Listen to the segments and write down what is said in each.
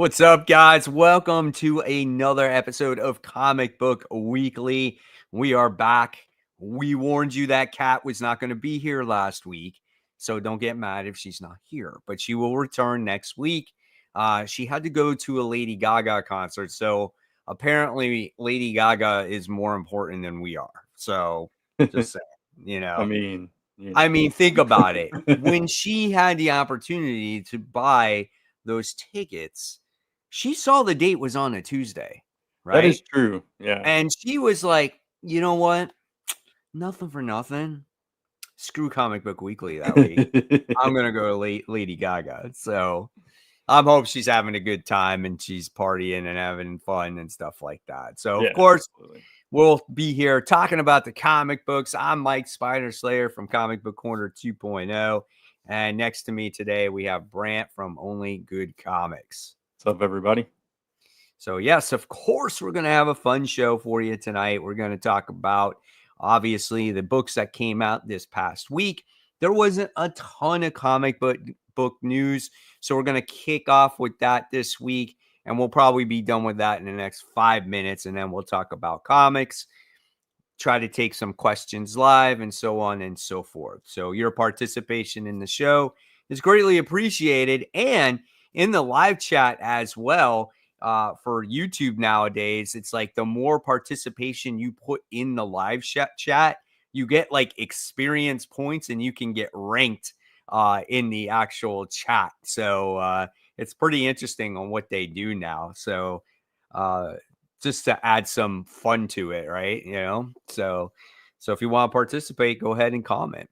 What's up, guys? Welcome to another episode of Comic Book Weekly. We are back. We warned you that Kat was not going to be here last week, so don't get mad if she's not here, but she will return next week. She had to go to a Lady Gaga concert, so apparently Lady Gaga is more important than we are. So just saying, you I know. mean, I mean, think about it. When she had the opportunity to buy those tickets, she saw the date was on a Tuesday, that is right? true. Yeah. And she was like, you know what? Nothing for nothing. Screw Comic Book Weekly that week. I'm going to go to Lady Gaga. So I hope she's having a good time and she's partying and having fun and stuff like that. So, of Yeah, course, absolutely. we'll be here talking about the comic books. I'm Mike Spider Slayer from Comic Book Corner 2.0. And next to me today, we have Brant from Only Good Comics. What's up, everybody? So, yes, of course, we're going to have a fun show for you tonight. We're going to talk about, obviously, the books that came out this past week. There wasn't a ton of comic book news. So, we're going to kick off with that this week. And we'll probably be done with that in the next 5 minutes. And then we'll talk about comics, try to take some questions live, and so on and so forth. So your participation in the show is greatly appreciated. And in the live chat as well, for YouTube nowadays, it's like the more participation you put in the live chat, you get like experience points and you can get ranked in the actual chat. So it's pretty interesting on what they do now. So just to add some fun to it, right? So if you want to participate, go ahead and comment.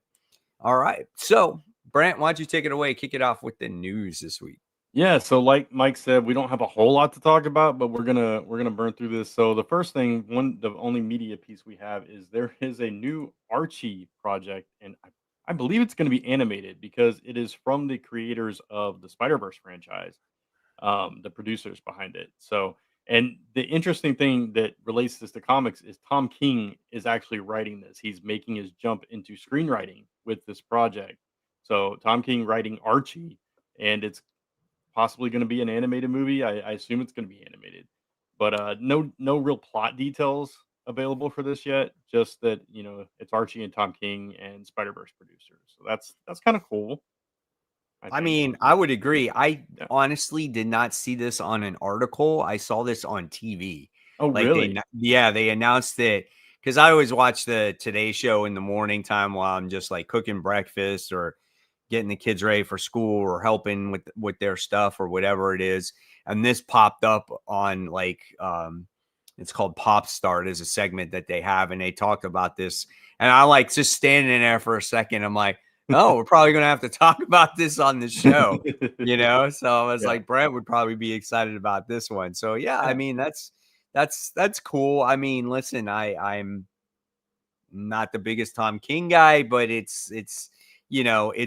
All right. So, Brant, why don't you take it away? Kick it off with the news this week. Yeah, so like Mike said, we don't have a whole lot to talk about, but we're gonna burn through this. So the first thing, the only media piece we have is there is a new Archie project, and I believe it's gonna be animated because it is from the creators of the Spider-Verse franchise. The producers behind it. So, and the interesting thing that relates this to comics is Tom King is actually writing this. He's making his jump into screenwriting with this project. So, Tom King writing Archie, and it's possibly going to be an animated movie. I assume it's going to be animated, but no real plot details available for this yet. Just that it's Archie and Tom King and Spider Verse producers. So that's kind of cool. I I think. mean, I would agree. I Yeah. honestly did not see this on an article. I saw this on TV. Oh, Like really? they announced it because I always watch the Today Show in the morning time while I'm just like cooking breakfast or getting the kids ready for school or helping with their stuff or whatever it is. And this popped up on like it's called Pop Start as a segment that they have, and they talked about this. And I like just standing there for a second. I'm like, oh, we're probably gonna have to talk about this on the show. So I was Yeah. like, Brent would probably be excited about this one. So yeah, I Yeah. mean that's cool. I mean, listen, I'm not the biggest Tom King guy, but it's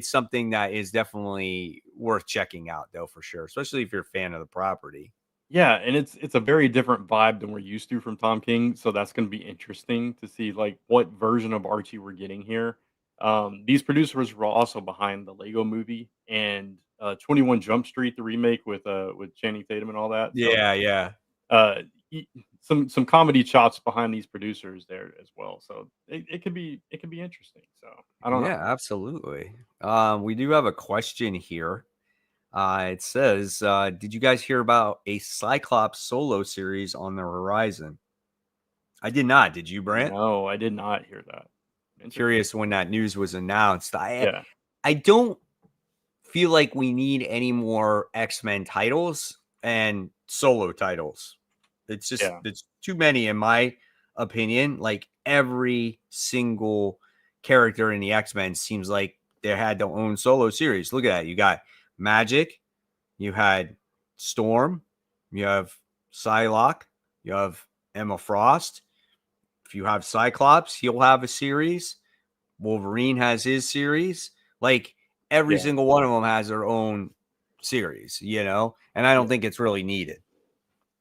something that is definitely worth checking out though for sure, especially if you're a fan of the property. Yeah, and it's a very different vibe than we're used to from Tom King, so that's gonna be interesting to see, like, what version of Archie we're getting here. These producers were also behind the Lego Movie and, 21 Jump Street, the remake with Channing Tatum and all that, so, Yeah, yeah. uh, y some comedy chops behind these producers there as well, so it could be interesting, so I don't Yeah, know. absolutely. We do have a question here. It says, did you guys hear about a Cyclops solo series on the horizon? I did not. Did you, Brant? No, I did not hear that. Interesting. Curious when that news was announced. Yeah. I don't feel like we need any more X-Men titles and solo titles. Yeah. It's too many in my opinion. Like every single character in the X-Men seems like they had their own solo series. Look at that. You got Magic, you had Storm, you have Psylocke, you have Emma Frost. If you have Cyclops, he'll have a series. Wolverine has his series. Like every Yeah. single one of them has their own series, and I don't Yeah. think it's really needed.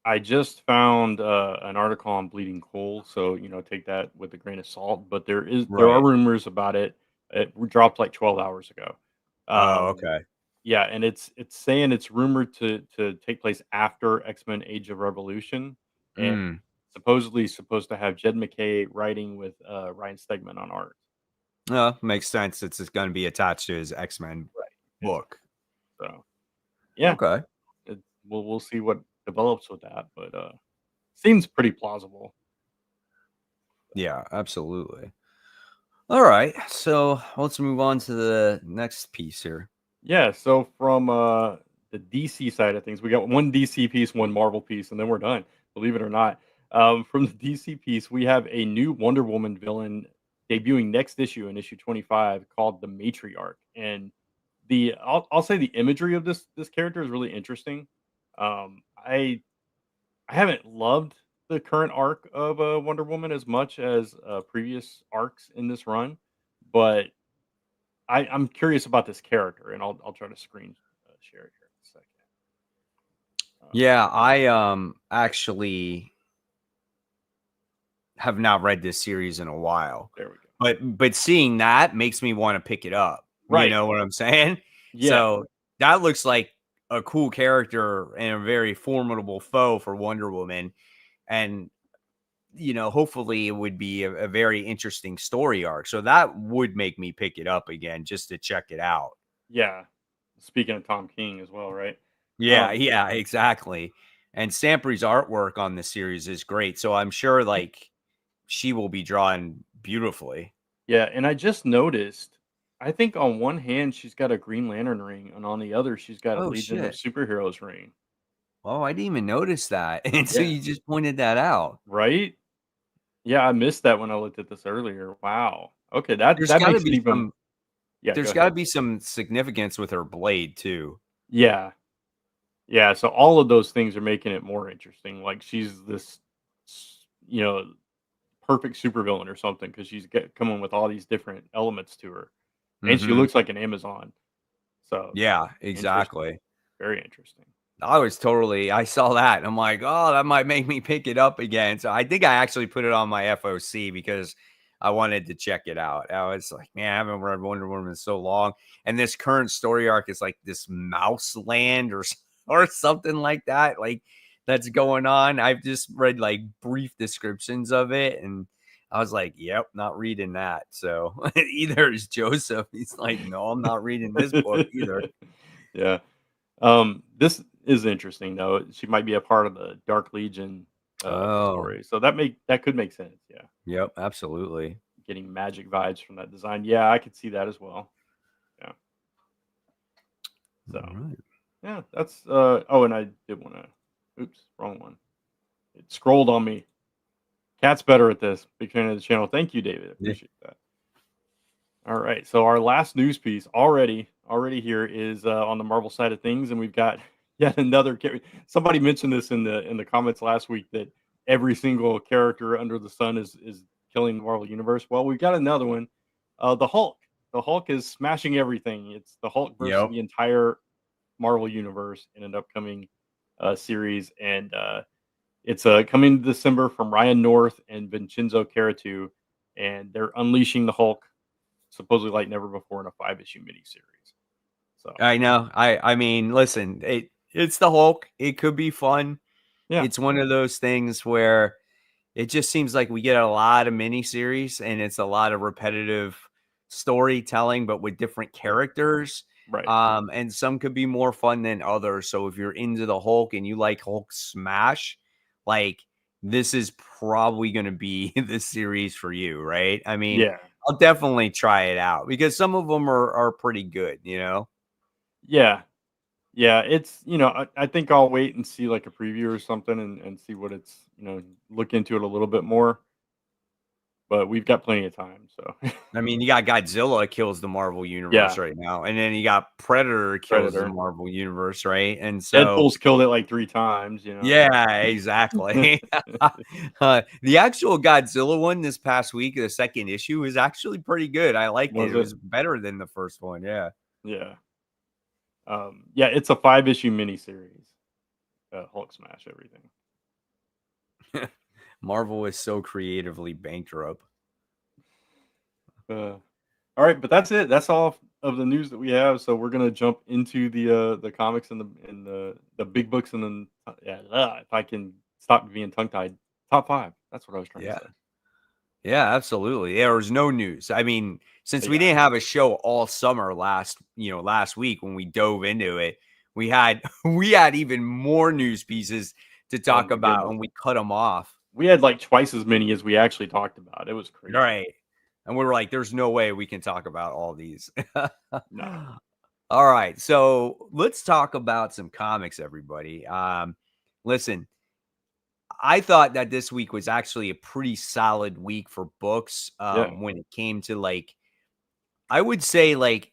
I just found an article on Bleeding Cool, so take that with a grain of salt. But there are Right. rumors about it. It dropped like 12 hours ago. Oh, Um, okay. Yeah, and it's saying it's rumored to take place after X-Men: Age of Revolution, and Mm. supposedly supposed to have Jed McKay writing with Ryan Stegman on art. Makes sense. It's going to be attached to his X-Men Right. Exactly. book. So yeah, Okay. we'll see what develops with that, but seems pretty plausible. Yeah, absolutely. All right. So let's move on to the next piece here. Yeah, so from the DC side of things, we got one DC piece, one Marvel piece, and then we're done. Believe it or not. From the DC piece, we have a new Wonder Woman villain debuting next issue in issue 25 called the Matriarch. And I'll say the imagery of this character is really interesting. I haven't loved the current arc of Wonder Woman as much as previous arcs in this run, but I'm curious about this character, and I'll try to screen share it here in a second. Yeah, I actually have not read this series in a while. There we go. But seeing that makes me want to pick it up. You Right. know what I'm saying? Yeah. So that looks like a cool character and a very formidable foe for Wonder Woman. And hopefully it would be a very interesting story arc. So that would make me pick it up again just to check it out. Yeah. Speaking of Tom King as well, right? Yeah, Um, yeah, exactly. And Sampry's artwork on the series is great. So I'm sure like she will be drawn beautifully. yeah, and I just noticed. I think on one hand she's got a Green Lantern ring, and on the other she's got a Oh Legion of shit. Superheroes ring. Oh, I didn't even notice that. And so Yeah. you just pointed that out. Right. Yeah, I missed that when I looked at this earlier. Wow. Okay, that There's that gotta makes it be even. some Yeah. Go there's ahead. gotta be some significance with her blade too. Yeah. Yeah, so all of those things are making it more interesting. Like she's this, you know, perfect supervillain or something because she's coming with all these different elements to her, and she Mhm. looks like an Amazon. So Yeah, interesting, exactly. very interesting. I saw that and I'm like, "Oh, that might make me pick it up again." So I think I actually put it on my FOC because I wanted to check it out. I was like, "Man, I haven't read Wonder Woman in so long." And this current story arc is like this mouse land or something like that, like that's going on. I've just read like brief descriptions of it and I was like, "Yep, not reading that." So either is Joseph. He's like, "No, I'm not reading this book either." Yeah. This is interesting though. She might be a part of the Dark Legion Oh, story, so that could make sense. Yeah, yep, absolutely. getting magic vibes from that design. Yeah, I could see that as well. Yeah. So All right. yeah, that's oh, and I did want to. Oops, wrong one. It scrolled on me. Cat's better at this. Big fan of the channel. Thank you, David. Yeah. Appreciate that. All right. So our last news piece already here is on the Marvel side of things, and we've got yet another. Somebody mentioned this in the comments last week that every single character under the sun is killing the Marvel universe. Well, we've got another one. The Hulk. The Hulk is smashing everything. It's the Hulk versus Yep. the entire Marvel universe in an upcoming series, and it's coming December from Ryan North and Vincenzo Caratu, and they're unleashing the Hulk supposedly like never before in a 5-issue miniseries. So I know. I mean, listen, it's the Hulk. It could be fun. yeah, It's one of those things where it just seems like we get a lot of miniseries and it's a lot of repetitive storytelling, but with different right, characters. right, And some could be more fun than others. So if you're into the Hulk and you like Hulk smash, like this is probably going to be the series for you, right? I mean, yeah, I'll definitely try it out because some of them are pretty good, you know? yeah, yeah. It's I think I'll wait and see like a preview or something and see what it's look into it a little bit more. But we've got plenty of time, so I mean, you got Godzilla kills the Marvel universe yeah. right now, and then you got Predator kills the Predator. Marvel universe, right? And so, Deadpool's killed it like 3 times. yeah, exactly. The actual Godzilla one this past week, the second issue, is actually pretty good. I liked it. Was It it? was better than the first one. Yeah. Yeah. Yeah. It's a 5-issue miniseries. Hulk smash everything. Marvel is so creatively bankrupt. All right, but that's it. That's all of the news that we have, so we're gonna jump into the comics and the big books, and then if I can stop being tongue tied, top 5. That's what I was trying to Yeah. say. Yeah, absolutely. There was no news. I mean, since we Yeah, didn't have a show all summer last week when we dove into it, we had we had even more news pieces to oh talk my about goodness, and we cut them off. we had like twice as many as we actually talked about. It was crazy. Right. And we were like, there's no way we can talk about all these. No, All right. So let's talk about some comics, everybody. Listen, I thought that this week was actually a pretty solid week for books. yeah, When it came to like, I would say like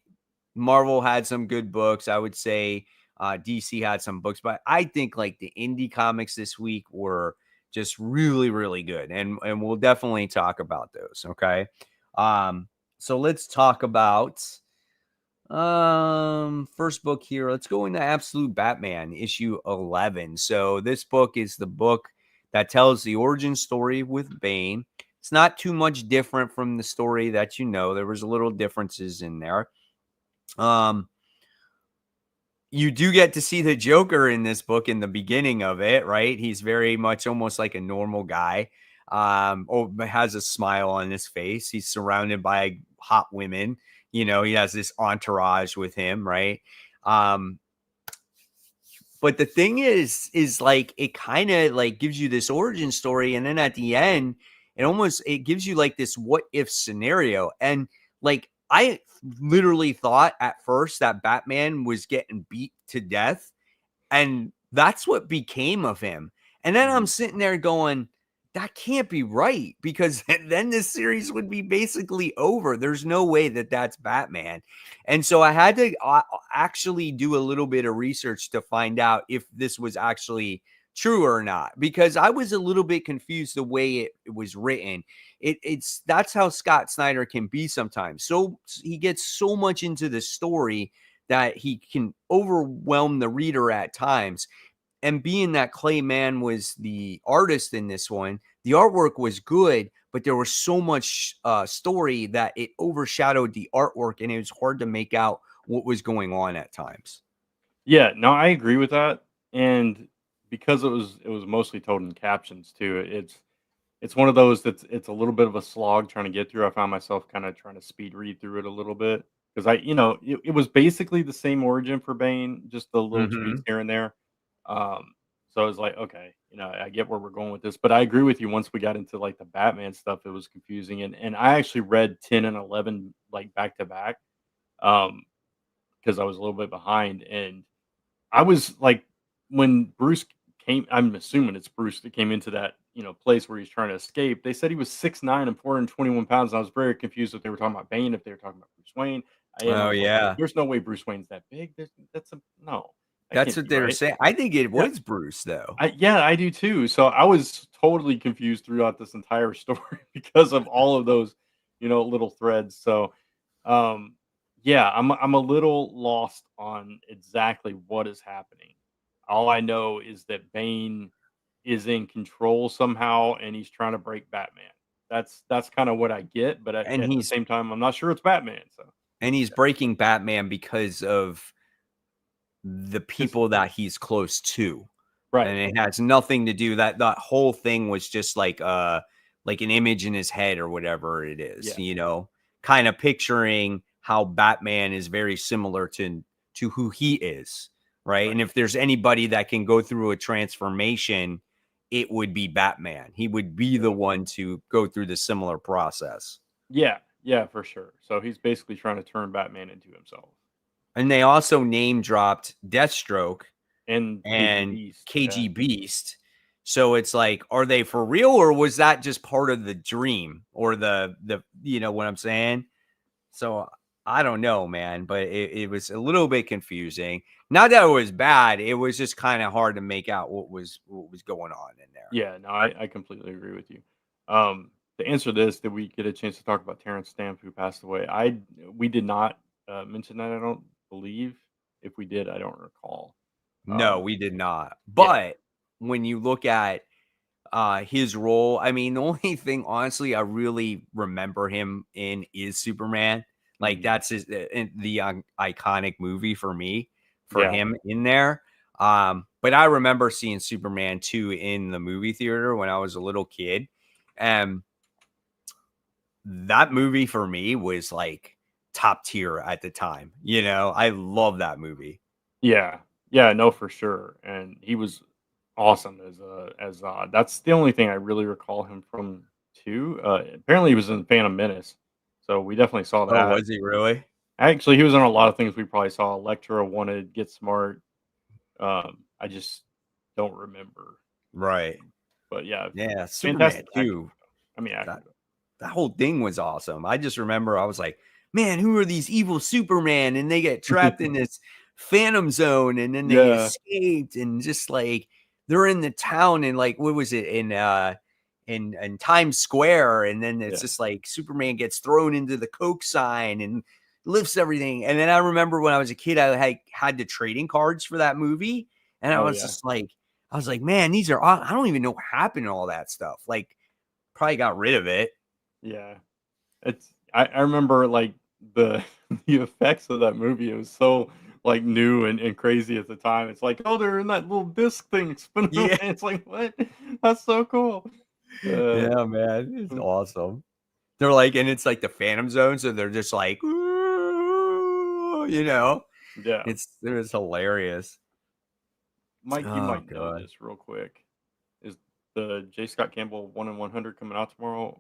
Marvel had some good books. I would say DC had some books, but I think like the indie comics this week were just really, really good, and we'll definitely talk about those. Okay, um, so let's talk about first book here. Let's go into Absolute Batman issue 11. So this book is the book that tells the origin story with Bane. It's not too much different from the story that you know. There was a little differences in there. Um, you do get to see the Joker in this book in the beginning of it, right? He's very much almost like a normal guy. Has a smile on his face. He's surrounded by hot women. You know, he has this entourage with him, right? Um, but the thing is like it kind of like gives you this origin story, and then at the end, it gives you like this what if scenario. And like I literally thought at first that Batman was getting beat to death, and that's what became of him. And then I'm mhm, sitting there going, that can't be right because then this series would be basically over. There's no way that that's Batman. And so I had to actually do a little bit of research to find out if this was actually true or not, because I was a little bit confused the way it was written. It's that's how Scott Snyder can be sometimes. So he gets so much into the story that he can overwhelm the reader at times. And being that Clay Mann was the artist in this one, the artwork was good, but there was so much story that it overshadowed the artwork, and it was hard to make out what was going on at times. yeah. No, I agree with that, and because it was mostly told in captions too. It's one of those that's it's a little bit of a slog trying to get through. I found myself kind of trying to speed read through it a little bit because it was basically the same origin for Bane, just the little tweaks Hmm. here and there. So I was like, okay, I get where we're going with this, but I agree with you. Once we got into like the Batman stuff, it was confusing, and I actually read 10 and 11 like back to back, um, because I was a little bit behind, and I was like, when Bruce came, I'm assuming it's Bruce that came into that, place where he's trying to escape. They said he was 6'9" and 421 pounds. And I was very confused if they were talking about Bane, if they were talking about Bruce Wayne. And I Oh was like, yeah, there's no way Bruce Wayne's that big. No, that that's can't what be they were right. saying. I think it Yeah, was Bruce though. I do too. So I was totally confused throughout this entire story because of all of those, little threads. So, um, yeah, I'm a little lost on exactly what is happening. All I know is that Bane is in control somehow, and he's trying to break Batman. That's kind of what I get, but And at the he's same time, I'm not sure it's Batman. So, and he's breaking Batman because of the because people that he's close to. right, And it has nothing to do that whole thing was just like an image in his head or whatever it is, yeah, kind of picturing how Batman is very similar to who he is, right? And right, if there's anybody that can go through a transformation, it would be Batman. He would be the yeah, one to go through the similar process. yeah, for sure. So he's basically trying to turn Batman into himself. And they also name dropped Deathstroke And KG and Beast, yeah. KG Beast. So it's like, are they for real, or was that just part of the dream or the you know what I'm saying? So I don't know, man, but it was a little bit confusing. Not that it was bad, it was just kind of hard to make out what was going on in there. Yeah, no, I completely agree with you. To answer this, did we get a chance to talk about Terrence Stamp who passed away? We did not mention that, I don't believe. If we did, I don't recall. No, Um, we did not. yeah, But when you look at his role, I mean, the only thing honestly I really remember him in is Superman. Like that's the iconic movie for me, for Yeah. him in there. But I remember seeing Superman 2 in the movie theater when I was a little kid. And that movie for me was like top tier at the time. I love that movie. Yeah. Yeah, no, for sure, and he was awesome as that's the only thing I really recall him from too. Apparently he was in Phantom Menace, so we definitely saw Oh, that. was he really? Actually, he was in a lot of things we probably saw. Elektra Wanted, Get Smart. I just don't remember. Right. But yeah, Yeah, Superman fantastic actor. 2. I mean, That actor. that whole thing was awesome. I just remember I was like, "Man, who are these evil Superman?" And they get trapped in this phantom zone and then they Yeah, escaped and just like they're in the town and like what was it in Times Square and then it's yeah. just like Superman gets thrown into the Coke sign and lifts everything. And then I remember when I was a kid I had the trading cards for that movie and Oh yeah, I was like, "Man, these are I don't even know what happened to all that stuff." Like probably got rid of it. yeah. I remember like the the effects of that movie. It was so like new and crazy at the time. It's like, oh, they're in that little disc thing spinning away. Yeah. It's like, what? That's so cool. Uh, Yeah, man. It's awesome. They're like, and it's like the Phantom Zone, so they're just like, "Ooh," yeah, it was hilarious. Mike, you Oh might know god. this real quick. Is the J. Scott Campbell 1 in 100 coming out tomorrow?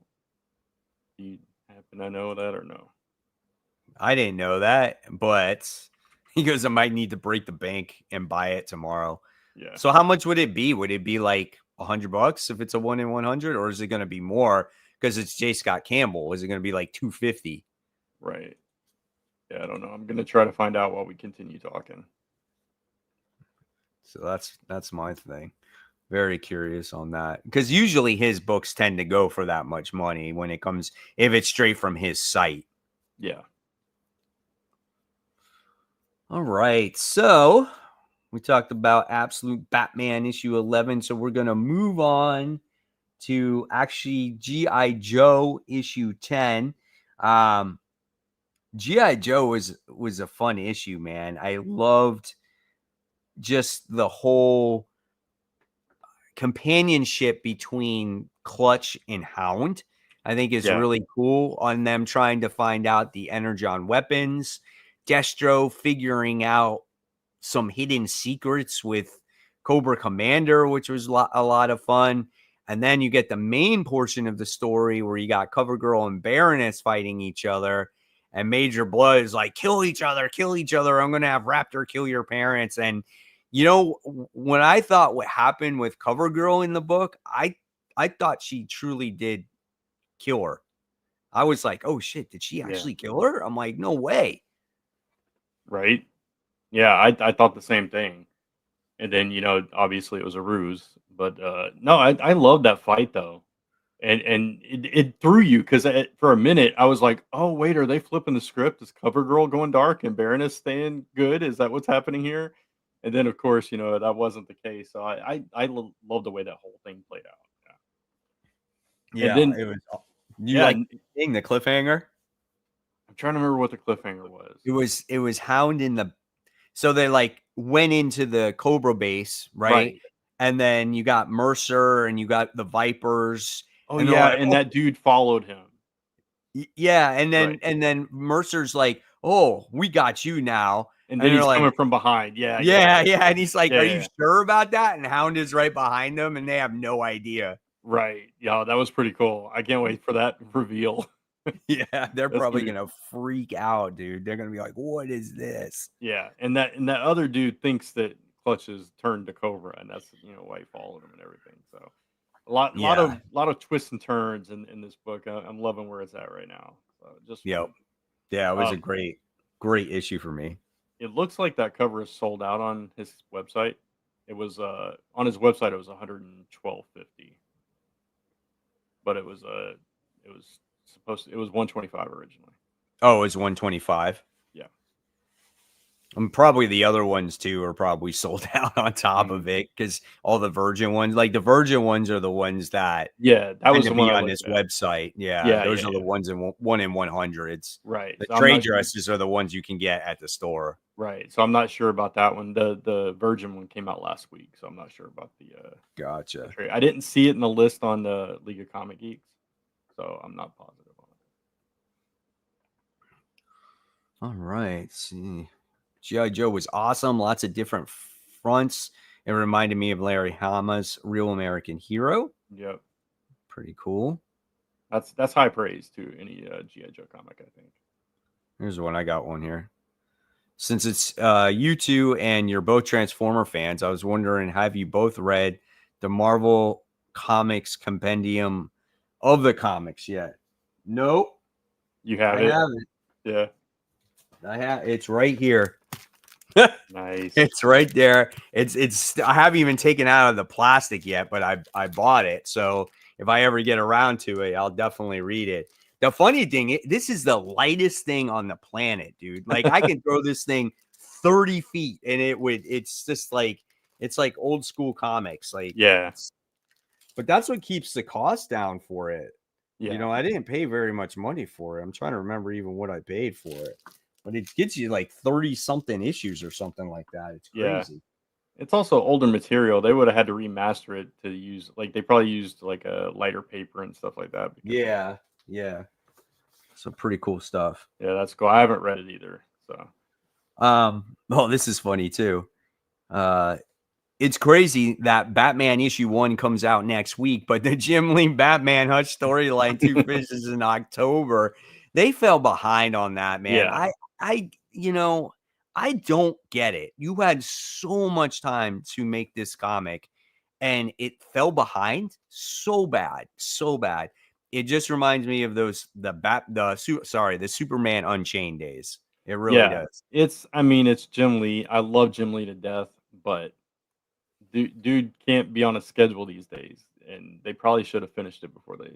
Do you happen to know that or no? I didn't know that, but he goes, I might need to break the bank and buy it tomorrow. Yeah, So how much would it be? Would it be like $100 if it's a 1 in 100, or is it going to be more because it's J. Scott Campbell? Is it going to be like 250? right. Yeah, I don't know. I'm gonna try to find out while we continue talking. So that's my thing. Very curious on that because usually his books tend to go for that much money when it comes if it's straight from his site. Yeah, All right, so we talked about Absolute Batman issue 11, so we're gonna move on to actually GI Joe issue 10. Um, GI Joe was a fun issue, man. I loved just the whole companionship between Clutch and Hound. I think is yeah, really cool on them trying to find out the Energon weapons. Destro figuring out some hidden secrets with Cobra Commander, which was a lot of fun. And then you get the main portion of the story where you got CoverGirl and Baroness fighting each other. And Major Blood is like, kill each other, kill each other. I'm going to have Raptor kill your parents. And, when I thought what happened with CoverGirl in the book, I thought she truly did kill her. I was like, oh shit, did she yeah. actually kill her? I'm like, no way. Right. Yeah, I thought the same thing. And then, obviously it was a ruse, but, no, I love that fight though. And it threw you because for a minute, I was like, "Oh, wait, are they flipping the script? Is CoverGirl going dark and Baroness staying good? Is that what's happening here?" And then, of course, that wasn't the case. So love the way that whole thing played out. Yeah. And Yeah, then it was. You yeah, like seeing the cliffhanger? I'm trying to remember what the cliffhanger was. It was Hound in the so they like went into the Cobra base, right? Right. And then you got Mercer and you got the Vipers, Oh, and they're yeah, like, and oh that dude followed him. yeah, and then Right. and then Mercer's like, oh, we got you now, And and then they're he's coming like, from behind. Yeah, yeah. yeah, yeah, and he's like, Yeah, are yeah, you yeah. sure about that? And Hound is right behind them, and they have no idea. Right. Yeah, that was pretty cool. I can't wait for that reveal. Yeah, they're That's gonna probably be gonna freak out, dude. They're gonna be like, what is this? yeah, and that other dude thinks that Clutch has turned to Cobra, and that's why he followed him and everything. So a lot, lot Yeah. of, lot of twists and turns in this book. I'm loving where it's at right now. So just Yep. fun. Yeah, it was a Um, great issue for me. it looks like that cover is sold out on his website. It was on his website. It was 112.50, but it was it was 125 originally. Oh, it was 125. Yeah. And probably the other ones too are probably sold out on top of it because all the Virgin ones, like the Virgin ones, are the ones that Yeah, that tend was to the one be I on looked this at. website. Yeah, Yeah, those yeah, are the yeah. ones in 1 in 100. Right. The So I'm trade not dresses are the ones you can get at the store. right. So I'm not sure about that one. The Virgin one came out last week, so I'm not sure about the Gotcha. trade. I didn't see it in the list on the League of Comic Geeks, so I'm not positive on All right. Let's see. G.I. Joe was awesome. Lots of different fronts. It reminded me of Larry Hama's Real American Hero. it. Yep. Pretty cool. That's high praise to any GI Joe comic, I think. Here's one. I got one here. Since it's you two and you're both Transformer fans, I was wondering, have you both read the Marvel Comics Compendium of the Comics yet? Nope. You have I it. haven't. Yeah. It's right here. Nice. It's right there. It's I haven't even taken out of the plastic yet, but I bought it. So if I ever get around to it, I'll definitely read it. The funny thing, this is the lightest thing on the planet, dude. Like I can throw this thing 30 feet and it's just like, it's like old school comics. Like, Yeah. but that's what keeps the cost down for it. Yeah. You know, I didn't pay very much money for it. I'm trying to remember even what I paid for it, but it gets you like 30 something issues or something like that. It's Yeah. crazy. It's also older material. They would have had to remaster it to use like they probably used like a lighter paper and stuff like that. Because, Yeah. Some pretty cool stuff. yeah, that's cool. I haven't read it either. So Oh, this is funny too. It's crazy that Batman issue 1 comes out next week, but the Jim Lee Batman Hutch storyline Two Fishes in October, they fell behind on that, man. yeah. I don't get it. You had so much time to make this comic and it fell behind so bad, so bad. It just reminds me of the Superman Unchained days. It really Yeah. does. It's Jim Lee. I love Jim Lee to death, but dude can't be on a schedule these days. And they probably should have finished it before they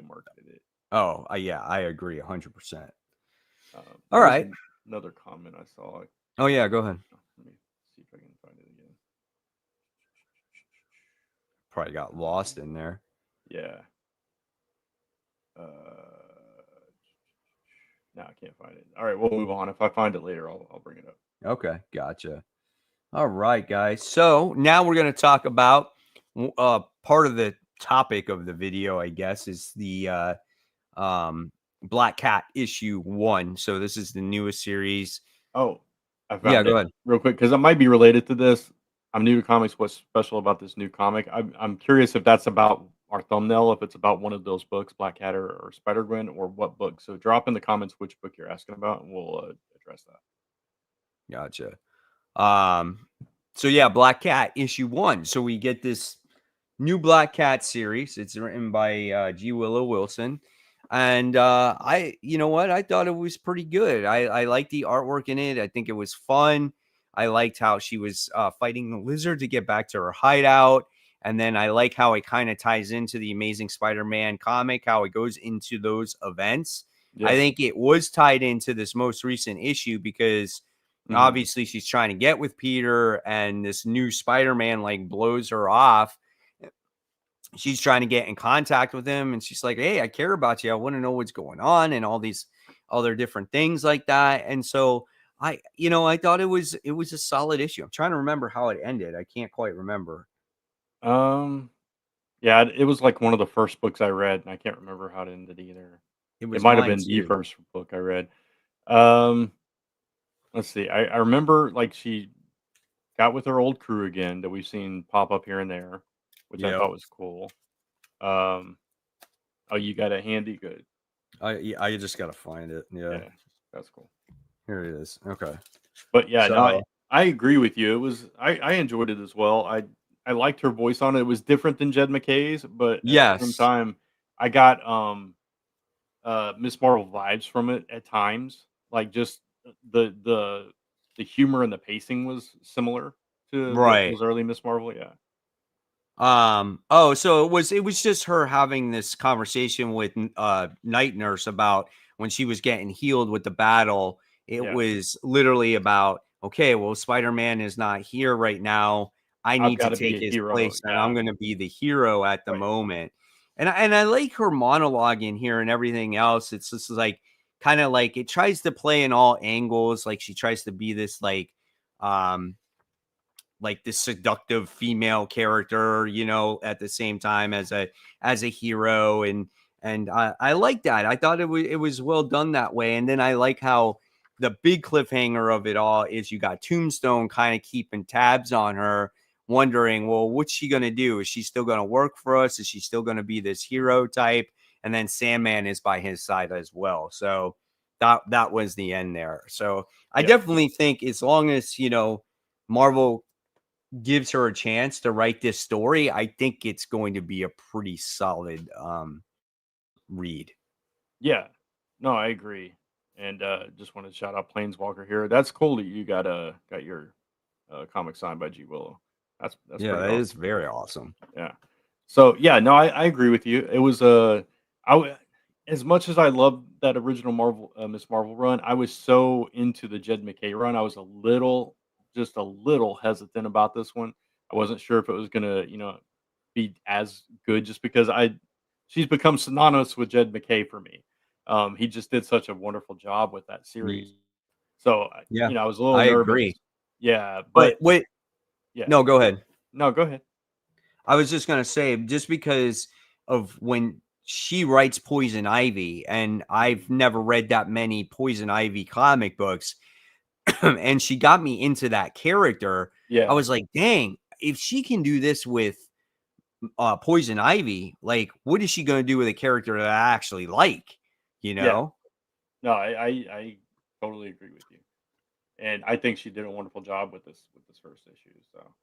marketed it. Oh, yeah, I agree 100%. All There was right. another comment I saw. Oh yeah, go ahead. Let me see if I can find it again. Probably got lost in there. Yeah. No, I can't find it. All right, we'll move on. If I find it later, I'll bring it up. Okay, gotcha. All right, guys. So now we're going to talk about part of the topic of the video, I guess, is the Black Cat issue 1. So this is the newest series. Oh, I found it go ahead. real quick because it might be related to this. I'm new to comics. What's special about this new comic? I'm curious if that's about our thumbnail, if it's about one of those books, Black Cat or Spider-Gwen, or what book. So drop in the comments which book you're asking about, and we'll address that. Gotcha. So yeah, Black Cat issue 1. So we get this new Black Cat series. It's written by G. Willow Wilson. And you know what? I thought it was pretty good. I liked the artwork in it. I think it was fun. I liked how she was fighting the lizard to get back to her hideout. And then I like how it kind of ties into the Amazing Spider-Man comic, how it goes into those events. Yeah. I think it was tied into this most recent issue because obviously she's trying to get with Peter and this new Spider-Man like blows her off. She's trying to get in contact with him and she's like, hey, I care about you. I want to know what's going on and all these other different things like that. And so I thought it was a solid issue. I'm trying to remember how it ended. I can't quite remember. Yeah, it was like one of the first books I read, and I can't remember how it ended either. It It might have mine been the too. first book I read. Let's see. I remember like she got with her old crew again that we've seen pop up here and there, which I Yep. thought was cool. Oh, you got it handy? Good. I just gotta find it. Yeah. That's cool. Here it is. Okay. But yeah, no, So, I agree with you. It was I enjoyed it as well. I liked her voice on it. It was different than Jed McKay's, but at the same yes. time, I got Miss Marvel vibes from it at times. Like just the humor and the pacing was similar to what Right. was early Miss Marvel. Yeah. So it was just her having this conversation with Night Nurse about when she was getting healed with the battle It Yeah. was literally about, okay, well, Spider-Man is not here right now. I I've need to got to be take a his hero. place, and Yeah. I'm going to be the hero at the Right. moment. And I like her monologue in here and everything else. It's just like kind of like it tries to play in all angles. Like she tries to be this um like this seductive female character, at the same time as a hero, and I like that. I thought it was well done that way. And then I like how the big cliffhanger of it all is you got Tombstone kind of keeping tabs on her, wondering, well, what's she gonna do? Is she still gonna work for us? Is she still gonna be this hero type? And then Sandman is by his side as well. So that was the end there. So I Yeah. definitely think as long as Marvel gives her a chance to write this story, I think it's going to be a pretty solid read. Yeah. No, I agree. And just want to shout out Planeswalker here. That's cool that you got your comic signed by G Willow. That's Yeah, pretty that awesome. is very awesome. Yeah. So yeah, no, I agree with you. It was as much as I love that original Marvel Miss Marvel run, I was so into the Jed McKay run. I was just a little hesitant about this one. I wasn't sure if it was gonna, be as good just because she's become synonymous with Jed McKay for me. He just did such a wonderful job with that series. Ye- So Yeah, I was a little I nervous. agree. Yeah, But but wait, yeah. no, go ahead. No, go ahead. I was just gonna say, just because of when she writes Poison Ivy, and Mhm. I've never read that many Poison Ivy comic books, and she got me into that character. I Yeah. was like, dang, if she can do this with Poison Ivy, like, what is she gonna do with a character that I actually like? You Yeah. know? No, I totally agree with you, and I think she did a wonderful job with this first issue. So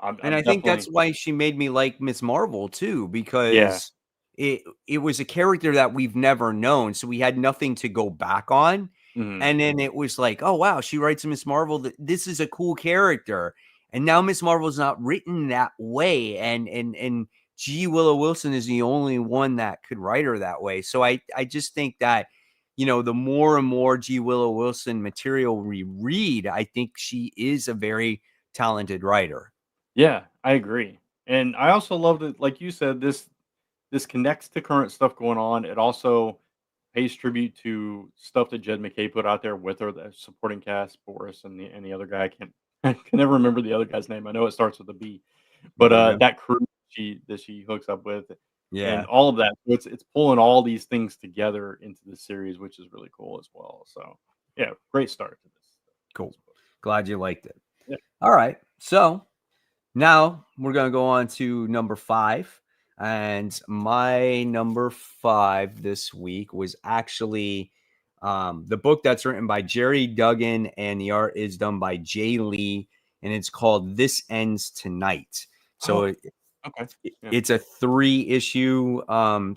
And I'm I think that's definitely why she made me like Miss Marvel too, yeah. because it was a character that we've never known, so we had nothing to go back on. Mhm. And then it was like, oh wow, she writes Miss Marvel. This is a cool character, and now Miss Marvel's not written that way, and G. Willow Wilson is the only one that could write her that way. So I just think that the more and more G. Willow Wilson material we read, I think she is a very talented writer. Yeah, I agree, and I also love that, like you said, this connects to current stuff going on. It also pays tribute to stuff that Jed McKay put out there with her, the supporting cast, Boris, and the other guy. I can't I can never remember the other guy's name. I know it starts with a B. But, Okay. that crew she hooks up with and Yeah. all of that, so it's pulling all these things together into the series, which is really cool as well, so, yeah, great start to this Cool. book. Glad you liked it. Yeah. All right. So now we're going to go on to number 5. And my number 5 this week was actually the book that's written by Jerry Duggan, and the art is done by Jay Lee. And it's called This Ends Tonight. So Oh, okay. Yeah. it's a 3-issue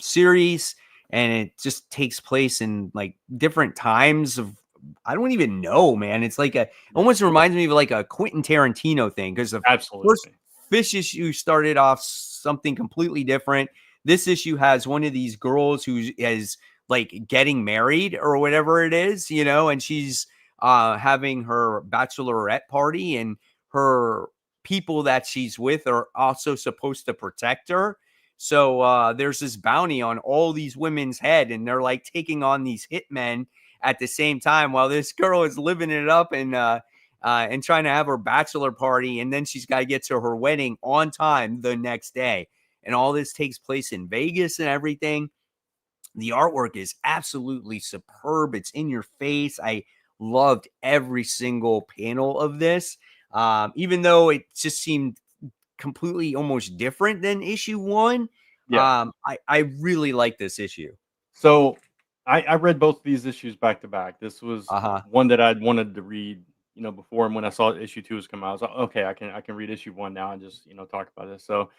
series, and it just takes place in like different times of, I don't even know, man. It's like Yeah. almost reminds me of like a Quentin Tarantino thing, because the first Absolutely. Fish issue started off something completely different. This issue has one of these girls who is like getting married or whatever it is, and she's having her bachelorette party, and her people that she's with are also supposed to protect her. So there's this bounty on all these women's head, and they're like taking on these hitmen at the same time, while this girl is living it up and trying to have her bachelor party, and then she's got to get to her wedding on time the next day. And all this takes place in Vegas and everything. The artwork is absolutely superb. It's in your face. I loved every single panel of this, even though it just seemed completely almost different than issue 1. Yeah. I really like this issue. So, I read both of these issues back to back. This was Uh-huh. one that I'd wanted to read, before, and when I saw issue 2 was coming out, I was like, "Okay, I can read issue 1 now and just, talk about this." So,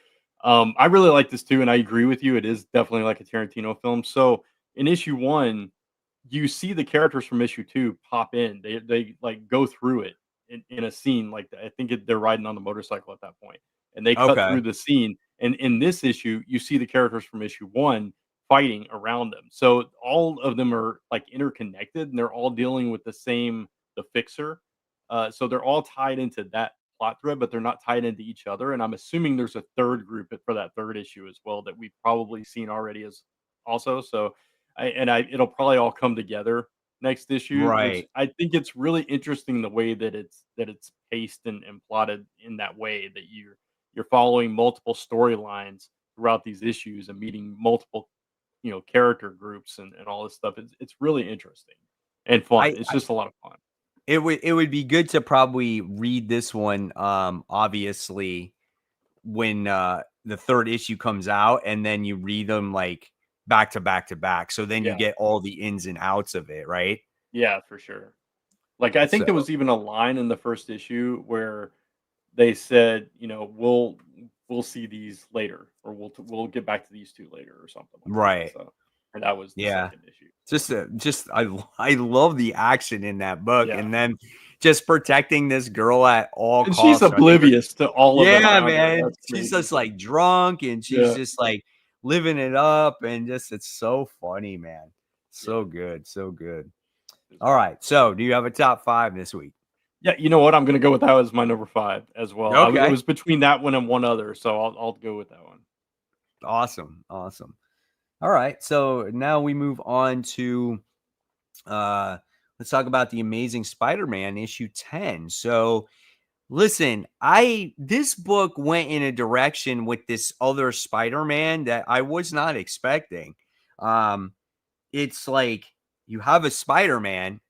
I really like this too, and I agree with you. It is definitely like a Tarantino film. So, in issue 1, you see the characters from issue 2 pop in. They like go through it in a scene. Like I think they're riding on the motorcycle at that point, and they cut Okay. through the scene. And in this issue, you see the characters from issue 1 fighting around them. So all of them are like interconnected, and they're all dealing with the fixer. So they're all tied into that plot thread, but they're not tied into each other. And I'm assuming there's a third group for that third issue as well that we've probably seen already as also. So it'll probably all come together next issue, which Right. I think it's really interesting the way that it's paced and plotted in that way that you're following multiple storylines throughout these issues and meeting multiple character groups and all this stuff. It's really interesting and fun. I It's just a lot of fun. it would be good to probably read this one, obviously, when, the 3rd issue comes out, and then you read them, like, back to back to back, so then you Yeah. get all the ins and outs of it, right? Yeah, for sure. Like, I think So there was even a line in the first issue where they said, we'll see these later, or we'll get back to these two later, or something like that. right. So, and that was the Yeah. second issue. Just I love the action in that book, Yeah, and then just protecting this girl at all and she's costs. I mean, oblivious to all of it yeah, around her. man. That's She's crazy. just like drunk, and she's Yeah, just like living it up, and just it's so funny, man. yeah, So good, so good. it's All really right. So, do you have a top 5 this week? yeah. You know what? I'm gonna go with that as my number 5 as well. It Okay. was between that one and one other, so I'll go with that one. Awesome. Awesome. All right. So, now we move on to uh let's talk about the Amazing Spider-Man issue 10. So, listen, this book went in a direction with this other Spider-Man that I was not expecting. Um, it's like you have a Spider-Man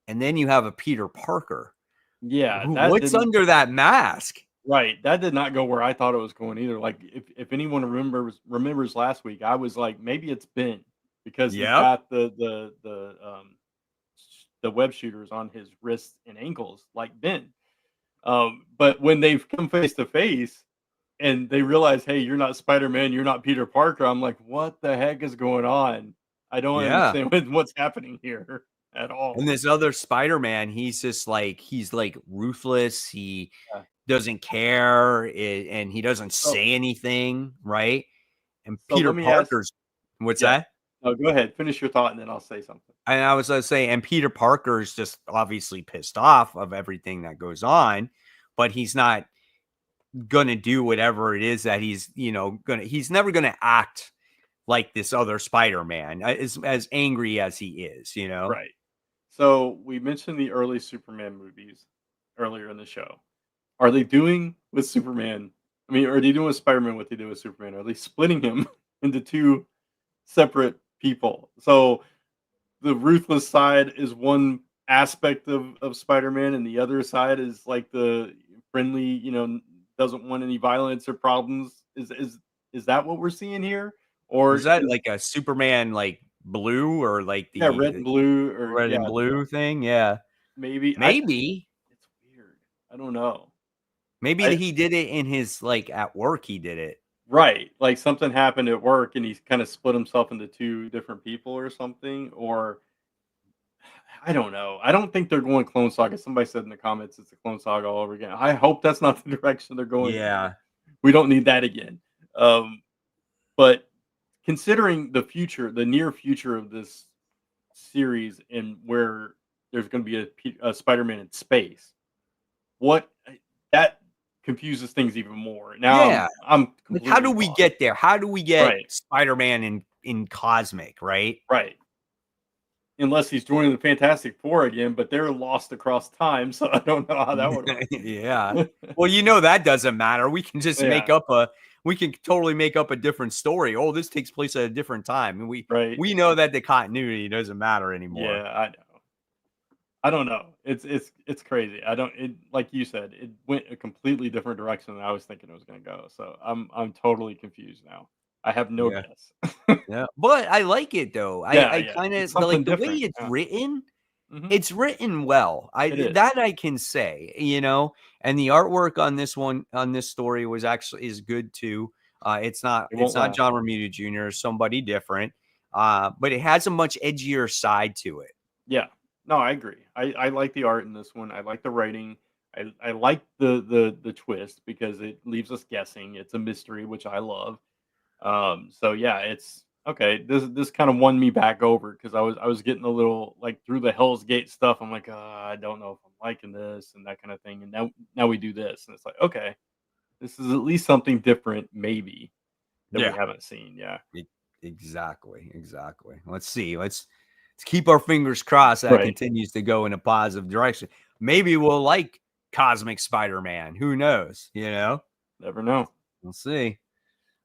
and then you have a Peter Parker. Yeah, that What's didn't. under that mask? Right, that did not go where I thought it was going either. Like, if anyone remembers last week, I was like, maybe it's Ben because he's Yep. got the web shooters on his wrists and ankles like Ben. But when they've come face to face and they realize, hey, you're not Spider-Man, you're not Peter Parker, I'm like, what the heck is going on? I don't Yeah. understand what's happening here at And all. this other Spider-Man, he's like ruthless. He Yeah. doesn't care, and he doesn't So, say anything, right? And so Peter let me ask. Parker's what's Yeah. that? No, go ahead. Finish your thought, and then I'll say something. And I was gonna say, and Peter Parker is just obviously pissed off of everything that goes on, but he's not gonna do whatever it is that he's never gonna act like this other Spider-Man, as angry as he is. Right. So we mentioned the early Superman movies earlier in the show. Are they doing with Superman? I mean, are they doing with Spider-Man what they did with Superman? Are they splitting him into two separate people? So the ruthless side is one aspect of Spider-Man, and the other side is like the friendly, doesn't want any violence or problems. Is that what we're seeing here? Was Or that is like a Superman, like, blue, or like yeah, the red and blue, or red yeah, and blue thing? Yeah. maybe Maybe. it's weird. I don't know. Maybe I he did it in his, like, at work he did it. Right, like something happened at work and he's kind of split himself into two different people or something, or I don't know. I don't think they're going Clone Saga. Somebody said in the comments it's a Clone Saga all over again. I hope that's not the direction they're going in. Yeah. We don't need that again. Um, but considering the future, the near future of this series, and where there's going to be a Spider-Man in space, what that confuses things even more. Now Yeah. I'm Like, how do completely we lost. get there? How do we get Right, Spider-Man in cosmic, right? right. Unless he's joining the Fantastic Four again, but they're lost across time, so I don't know how that would work. Yeah. Well, that doesn't matter. Yeah, We can totally make up a different story. Oh, this takes place at a different time. And we right. we know that the continuity doesn't matter anymore. Yeah, I know. I don't know. It's crazy. I don't it like you said, it went a completely different direction than I was thinking it was gonna go. So I'm totally confused now. I have no Yeah. guess. Yeah. But I like it though. Yeah, I yeah. kind It's of something like the way different. it's Yeah. written. Mhm. It's written well. It is. That I can say. And the artwork on this story is good too. It's not It it's won't not lie. John Romita Jr., somebody different. But it has a much edgier side to it. Yeah. No, I agree. I like the art in this one. I like the writing. I like the twist because it leaves us guessing. It's a mystery, which I love. So yeah, Okay, this kind of won me back over because I was getting a little like through the Hell's Gate stuff. I'm like, I don't know if I'm liking this and that kind of thing. And now we do this, and it's like, okay, this is at least something different, maybe that we Yeah. haven't seen. Yeah, Exactly. Exactly. Let's see. Let's keep our fingers crossed that right. continues to go in a positive direction. Maybe we'll like Cosmic Spider-Man. Who knows? Never know. We'll see.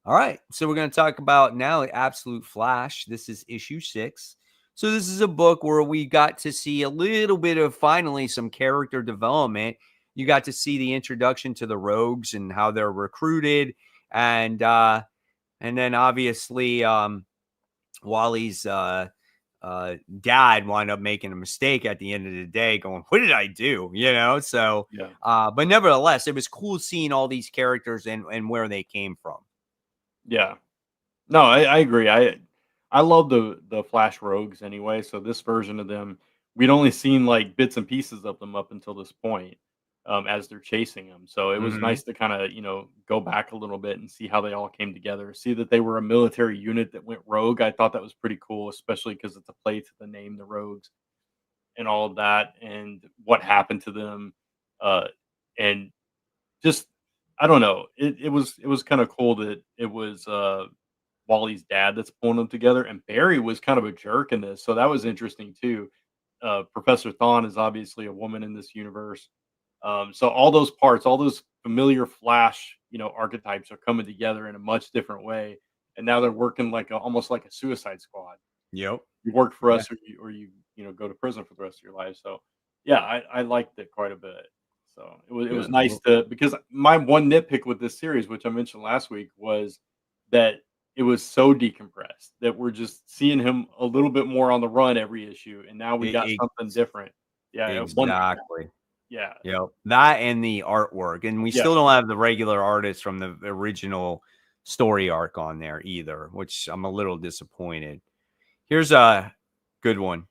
All right. So we're going to talk about now Absolute Flash. This is issue 6. So this is a book where we got to see a little bit of finally some character development. You got to see the introduction to the rogues and how they're recruited, and then obviously Wally's dad wound up making a mistake at the end of the day, going, "What did I do?" So, Yeah, but nevertheless, it was cool seeing all these characters and where they came from. yeah. No, I agree. I love the Flash Rogues anyway. So this version of them, we'd only seen like bits and pieces of them up until this point, as they're chasing them. So it was Mhm. nice to kind of go back a little bit and see how they all came together. See that they were a military unit that went rogue. I thought that was pretty cool, especially because it's a play to the name, the Rogues, and all of that, and what happened to them, uh, and just I don't know. It was kind of cool that it was Wally's dad that's pulling them together, and Barry was kind of a jerk in this, so that was interesting too. Professor Thawne is obviously a woman in this universe, so all those parts, all those familiar Flash, archetypes are coming together in a much different way, and now they're working like almost like a Suicide Squad. Yep. You work for Yeah. us, or you go to prison for the rest of your life. So yeah, I liked it quite a bit. So it was Good. nice to because my one nitpick with this series, which I mentioned last week, was that it was so decompressed that we're just seeing him a little bit more on the run every issue, and now we got E- something different. Yeah, one Exactly. yeah, Yep. That and the artwork. And we yeah, still don't have the regular artist from the original story arc on there either, which I'm a little disappointed. Here's a good one.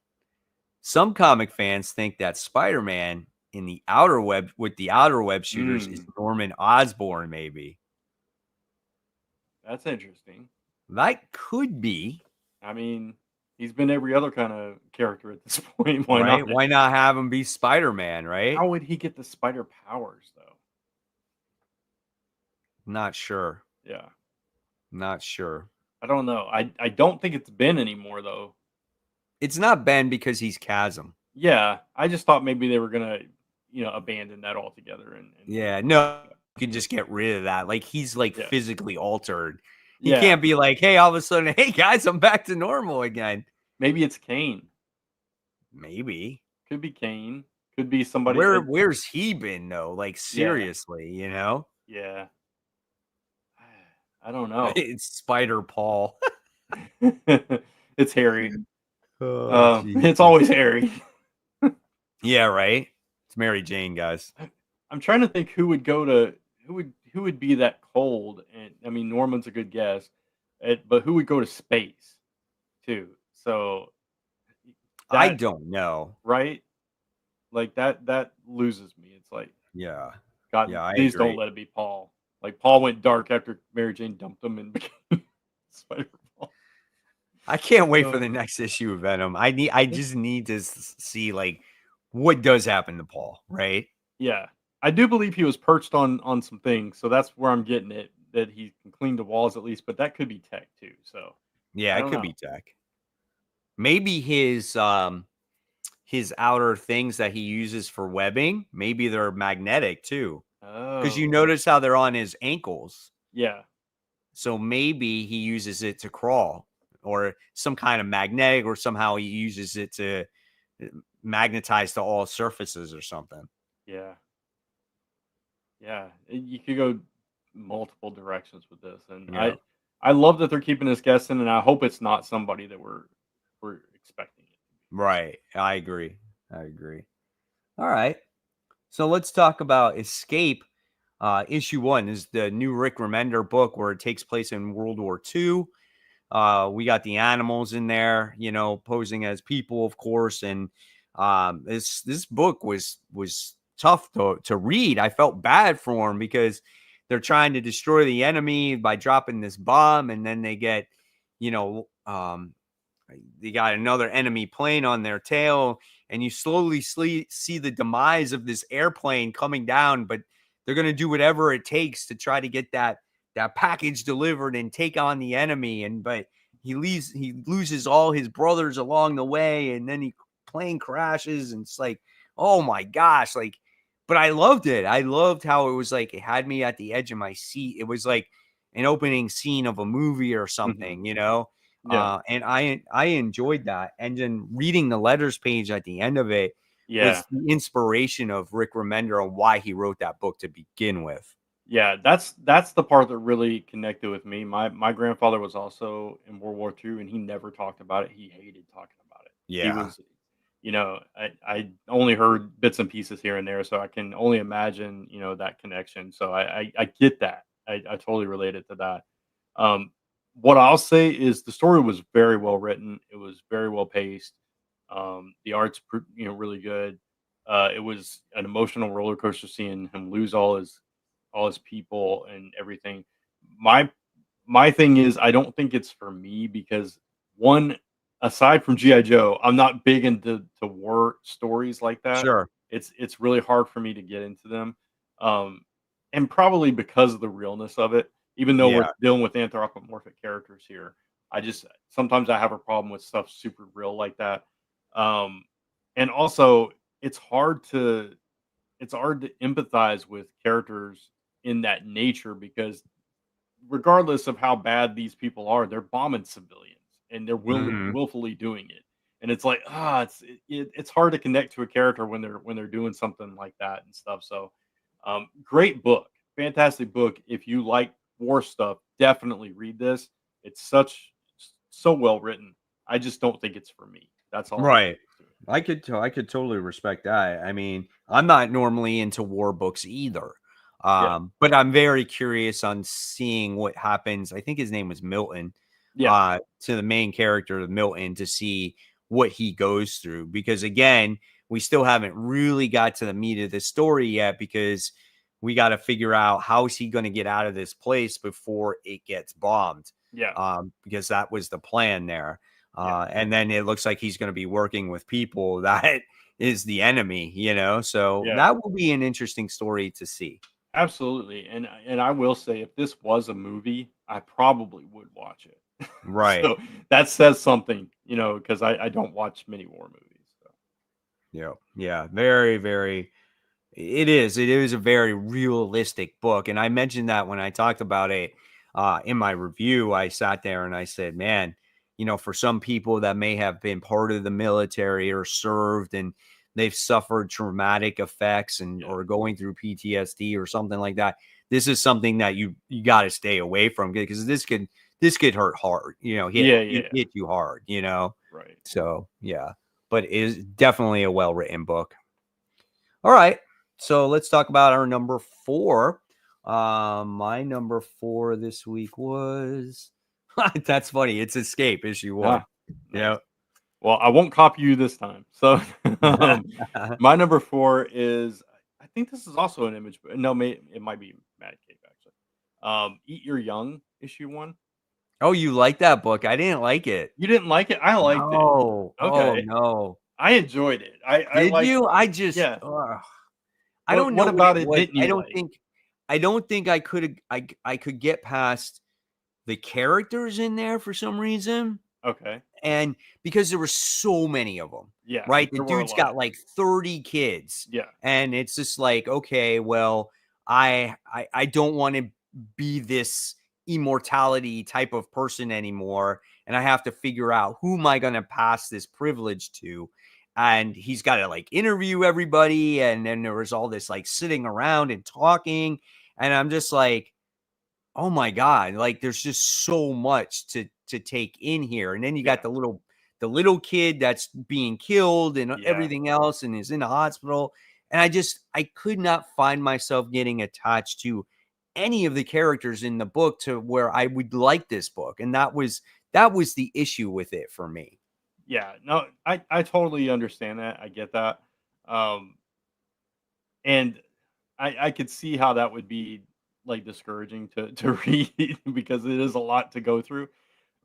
Some comic fans think that Spider-Man in the outer web with the outer web shooters is mm, Norman Osborn, maybe. that's interesting. That could be, I mean, he's been every other kind of character at this point. Why not? right? Why not have him be Spider-Man, right? How would he get the spider powers though? Not sure. Yeah. Not sure. I don't know. I don't think it's Ben anymore though. It's not Ben because he's Chasm. Yeah, I just thought maybe they were gonna, abandon that altogether and Yeah, no, you can just get rid of that. Like he's like yeah. physically altered. He Yeah. can't be like, hey, all of a sudden, hey guys, I'm back to normal again. Maybe it's Kane. Maybe. Could be Kane. Could be somebody Where's he been though? Like yeah. seriously. Yeah. I don't know. It's Spider Paul. It's Harry. Oh, It's Jesus. always Harry. Yeah, right. It's Mary Jane, guys. I'm trying to think who would be that cold, and I mean Norman's a good guess, but who would go to space too? So I that don't know. right, like that loses me. It's like Yeah. God, Yeah, I please don't agree. let it be Paul. Like Paul went dark after Mary Jane dumped him and became Spider Paul. I can't wait for Uh, the next issue of Venom. I just need to see like what does happen to Paul, right? yeah, I do believe he was perched on some things, so that's where I'm getting it. That he can clean the walls at least, but that could be tech too. So Yeah, I it don't could know. be tech. Maybe his outer things that he uses for webbing, maybe they're magnetic too. Because you Oh, notice how they're on his ankles. yeah, So maybe he uses it to crawl or some kind of magnetic, or somehow he uses it to magnetize to all surfaces or something. yeah, yeah. You could go multiple directions with this, and Yeah. I love that they're keeping us guessing, and I hope it's not somebody that we're expecting it. Right. I agree. I agree. All right. So let's talk about Escape. Issue 1 is the new Rick Remender book where it takes place in World War II. We got the animals in there, posing as people, of course. And this book was tough to read. I felt bad for them because they're trying to destroy the enemy by dropping this bomb, and then they get, um, they got another enemy plane on their tail, and you slowly see the demise of this airplane coming down, but they're going to do whatever it takes to try to get that package delivered and take on the enemy. And but he loses all his brothers along the way, and then he plane crashes, and it's like, oh my gosh, like, but I loved it. I loved how it was like it had me at the edge of my seat. It was like an opening scene of a movie or Hmm. something, you know. Yeah. And I enjoyed that. And then reading the letters page at the end of it Yeah. was the inspiration of Rick Remender on why he wrote that book to begin with. Yeah, that's the part that really connected with me. My grandfather was also in World War II, and he never talked about it. He hated talking about it. He Yeah. was, I only heard bits and pieces here and there, so I can only imagine, that connection. So I get that. I totally related to that. Um, what I'll say is the story was very well written. It was very well paced. The art's really good. It was an emotional roller coaster seeing him lose all his people and everything. My my thing is I don't think it's for me because one, aside from GI Joe, I'm not big into war stories like that. Sure. It's really hard for me to get into them. Um and probably because of the realness of it, even though we're Yeah. dealing with anthropomorphic characters here, I just sometimes I have a problem with stuff super real like that. Um and also it's hard to it's hard to empathize with characters in that nature because regardless of how bad these people are, they're bombing civilians and they're Mhm. willfully doing it. And it's like, it's hard to connect to a character when they're doing something like that and stuff. So, great book, fantastic book. If you like war stuff, definitely read this. It's so well written. I just don't think it's for me. That's all I'll Right. say. I could totally respect that. I mean, I'm not normally into war books either. Yeah, But I'm very curious on seeing what happens. I think his name was Milton, yeah, to the main character of Milton, to see what he goes through. Because again, we still haven't really got to the meat of the story yet, because we got to figure out how is he going to get out of this place before it gets bombed. yeah, Because that was the plan there. yeah, And then it looks like he's going to be working with people that is the enemy, you know? So yeah. that will be an interesting story to see. Absolutely, and I will say if this was a movie, I probably would watch it. Right. So, that says something, because I don't watch many war movies, so Yeah. Yeah. Very, very. It is. It is a very realistic book. And I mentioned that when I talked about it in my review. I sat there and I said, man, for some people that may have been part of the military or served, and they've suffered traumatic effects and yeah. or going through PTSD or something like that, this is something that you got to stay away from, because this could hurt hard, Yeah, yeah, hit you hard, right. So yeah, but it is definitely a well written book. All right. So let's talk about our number four. My number four this week was that's funny. It's Escape issue one. Ah, nice. Yeah. Well, I won't copy you this time. So, my number 4 is I think this is also an Image but no, it might be Mad Cave, actually. Eat Your Young, issue 1. Oh, you like that book? I didn't like it. You didn't like it? I liked it. No. Oh Okay. no. I enjoyed it. I Did liked you? I just yeah. I don't know What what it about it was. didn't you like? I don't think I could get past the characters in there for some reason. Okay. And because there were so many of them, Yeah, right? The there were a dude's lot. got like 30 kids, Yeah. and it's just like, okay, well, I don't want to be this immortality type of person anymore, and I have to figure out who am I going to pass this privilege to. And he's got to like interview everybody, and then there was all this like sitting around and talking, and I'm just like, oh my god, like there's just so much to take in here. And then you got Yeah. the little kid that's being killed and Yeah. everything else, and is in the hospital. And I could not find myself getting attached to any of the characters in the book to where I would like this book. And that was the issue with it for me. Yeah. No, I totally understand that. I get that. Um, and I could see how that would be, like, discouraging to read because it is a lot to go through.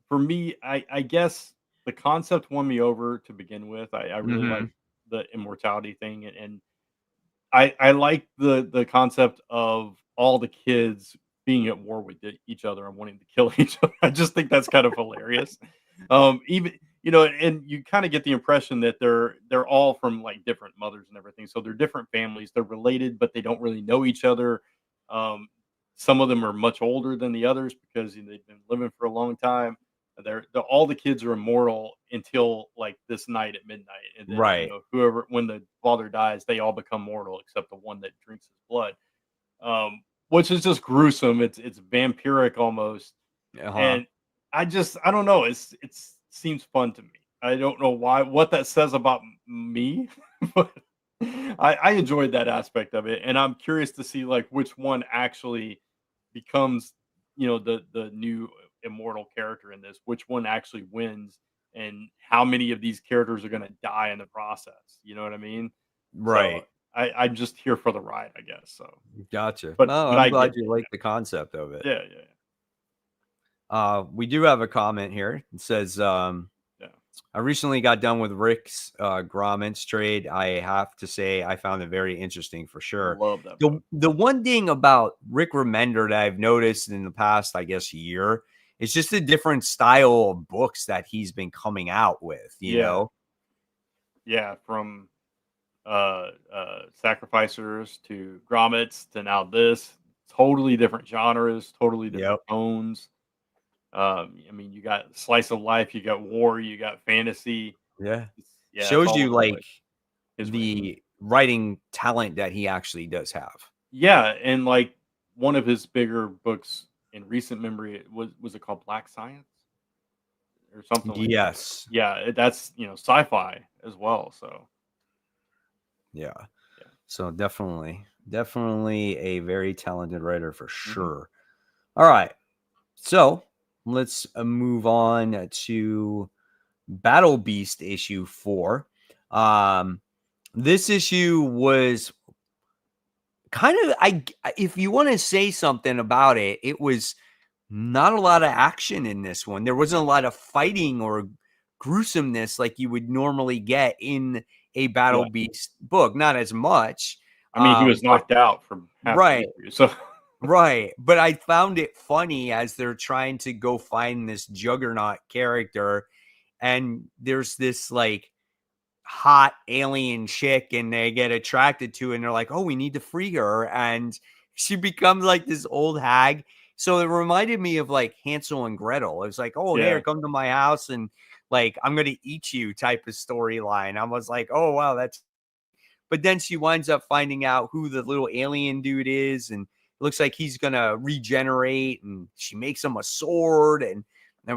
for me, I guess the concept won me over to begin with. I really like Hmm. the immortality thing, and I like the concept of all the kids being at war with each other and wanting to kill each other. I just think that's kind of hilarious. Even and you kind of get the impression that they're all from like different mothers and everything, so they're different families. They're related, but they don't really know each other. Um, some of them are much older than the others because they've been living for a long time. All the kids are immortal until like this night at midnight, and then Right. whoever when the father dies, they all become mortal except the one that drinks his blood, which is just gruesome. It's vampiric almost, Uh-huh. and I don't know. It seems fun to me. I don't know what that says about me, but I enjoyed that aspect of it, and I'm curious to see like which one actually becomes the new immortal character in this. Which one actually wins, and how many of these characters are going to die in the process? You know what I mean? So Right. I'm just here for the ride, I guess. So, Gotcha. but No, but I'm I glad get you it. like the concept of it. Yeah, yeah, We do have a comment here. It says, yeah. I recently got done with Rick's Grommets trade. I have to say I found it very interesting for sure. Love that The book. the one thing about Rick Remender that I've noticed in the past, I guess, year, is just a different style of books that he's been coming out with, you Yeah, know? yeah. From Sacrificers to Grommets to now this, totally different genres, totally different Yep. tones. I mean, you got slice of life, you got war, you got fantasy. Yeah. Yeah, it's Shows all you over the like place. His range. the writing talent that he actually does have. Yeah, and like one of his bigger books in recent memory was it called Black Science or something like that? Yes. Yeah, that's sci-fi as well. So Yeah. yeah. So definitely a very talented writer for Hmm. sure. All right. So let's move on to Battle Beast issue 4. Um, this issue was kind of, if you want to say something about it, it was not a lot of action in this one. There wasn't a lot of fighting or gruesomeness like you would normally get in a Yeah. Battle Beast book. Not as much. I mean, he was But knocked out for half the right. issue. So Right, but I found it funny as they're trying to go find this Juggernaut character, and there's this, like, hot alien chick, and they get attracted to, and they're like, "Oh, we need to free her," and she becomes, like, this old hag. So it reminded me of, like, Hansel and Gretel. It was like, "Oh, here, yeah, come to my house, and, like, I'm gonna eat you," type of storyline. I was like, "Oh, wow, that's." But then she winds up finding out who the little alien dude is, and it looks like he's gonna regenerate, and she makes him a sword, and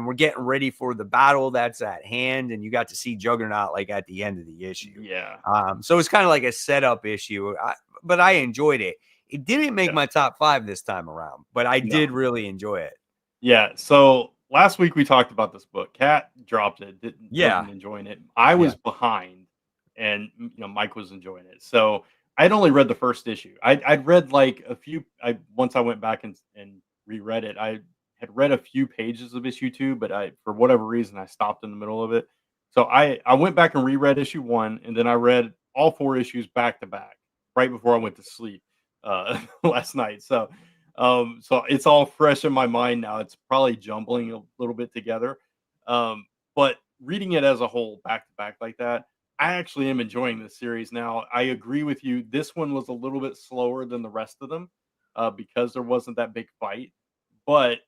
we're getting ready for the battle that's at hand. And you got to see Juggernaut like at the end of the issue. yeah, So it's kind of like a setup issue, but I enjoyed it. It didn't make yeah. my top 5 this time around, but I No. did really enjoy it. Yeah, so last week we talked about this book. Cat dropped it, Yeah, wasn't enjoying it. I yeah, was behind, and Mike was enjoying it. So I'd only read the first issue. I'd read like a few. I once I went back and reread it. I had read a few pages of issue 2, but I for whatever reason I stopped in the middle of it. So I went back and reread issue 1, and then I read all 4 issues back to back right before I went to sleep last night. So it's all fresh in my mind now. It's probably jumbling a little bit together. But reading it as a whole, back to back like that, I actually am enjoying this series now. I agree with you. This one was a little bit slower than the rest of them because there wasn't that big fight. But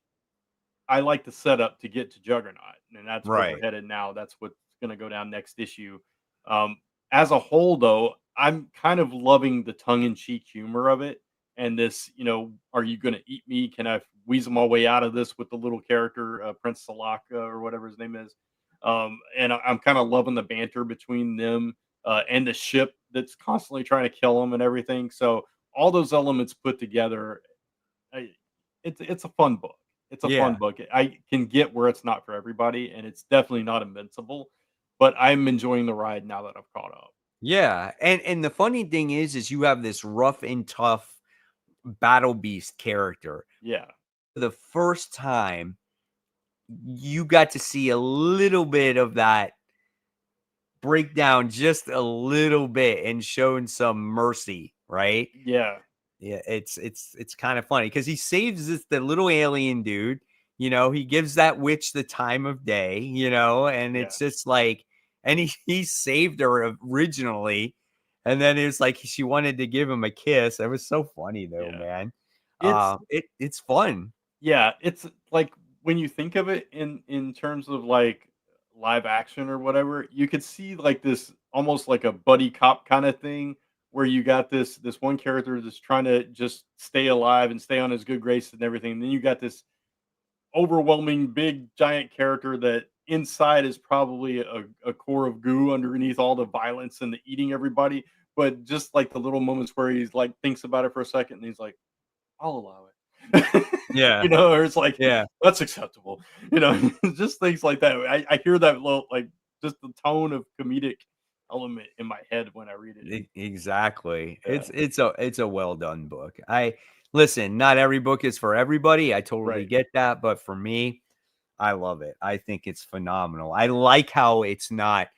I like the setup to get to Juggernaut, and that's where we're right. headed now. That's what's going to go down next issue. Um, as a whole, though, I'm kind of loving the tongue-in-cheek humor of it, and this, are you going to eat me? Can I weasel my way out of this with the little character, Prince Salaka or whatever his name is? And I'm kind of loving the banter between them and the ship that's constantly trying to kill them and everything. So all those elements put together, I it's a fun book. It's a fun Yeah. book. I can get where it's not for everybody, and it's definitely not invincible, but I'm enjoying the ride now that I've caught up. Yeah. And the funny thing is you have this rough and tough Battle Beast character. Yeah. The first time you got to see a little bit of that breakdown, just a little bit, and shown some mercy, right? Yeah. Yeah, it's kind of funny because he saves the little alien dude. He gives that witch the time of day. And Yeah. it's just like, and he saved her originally, and then it was like she wanted to give him a kiss. It was so funny though, Yeah. man. It's It's fun. Yeah, it's like when you think of it in terms of like live action or whatever, you could see like this almost like a buddy cop kind of thing where you got this one character that's trying to just stay alive and stay on his good graces and everything. And then you got this overwhelming big giant character that inside is probably a core of goo underneath all the violence and the eating everybody. But just like the little moments where he's like thinks about it for a second and he's like, I'll allow it. Yeah, Or it's like, yeah. that's acceptable. Just things like that. I hear that little like just the tone of comedic element in my head when I read it. Exactly. Yeah. It's a well done book. I listen, not every book is for everybody. I totally Right. get that, but for me, I love it. I think it's phenomenal. I like how it's not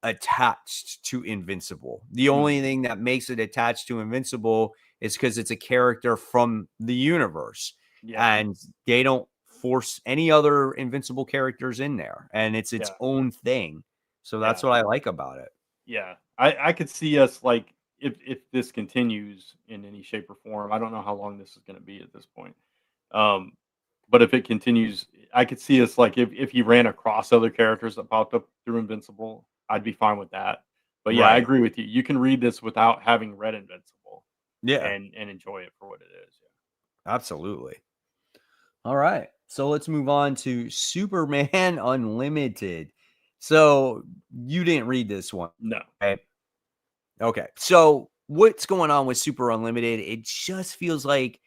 attached to Invincible. The only Mhm. thing that makes it attached to Invincible is because it's a character from the universe, Yeah. and they don't force any other Invincible characters in there, and it's its Yeah. own thing. So that's Yeah. what I like about it. Yeah. I could see us like if this continues in any shape or form. I don't know how long this is going to be at this point. Um, but if it continues, I could see us like if he ran across other characters that popped up through Invincible, I'd be fine with that. But yeah, I Right. agree with you. You can read this without having read Invincible Yeah, and enjoy it for what it is. absolutely. All right. So let's move on to Superman Unlimited. So you didn't read this one, No. right? Okay. So what's going on with Super Unlimited? It just feels like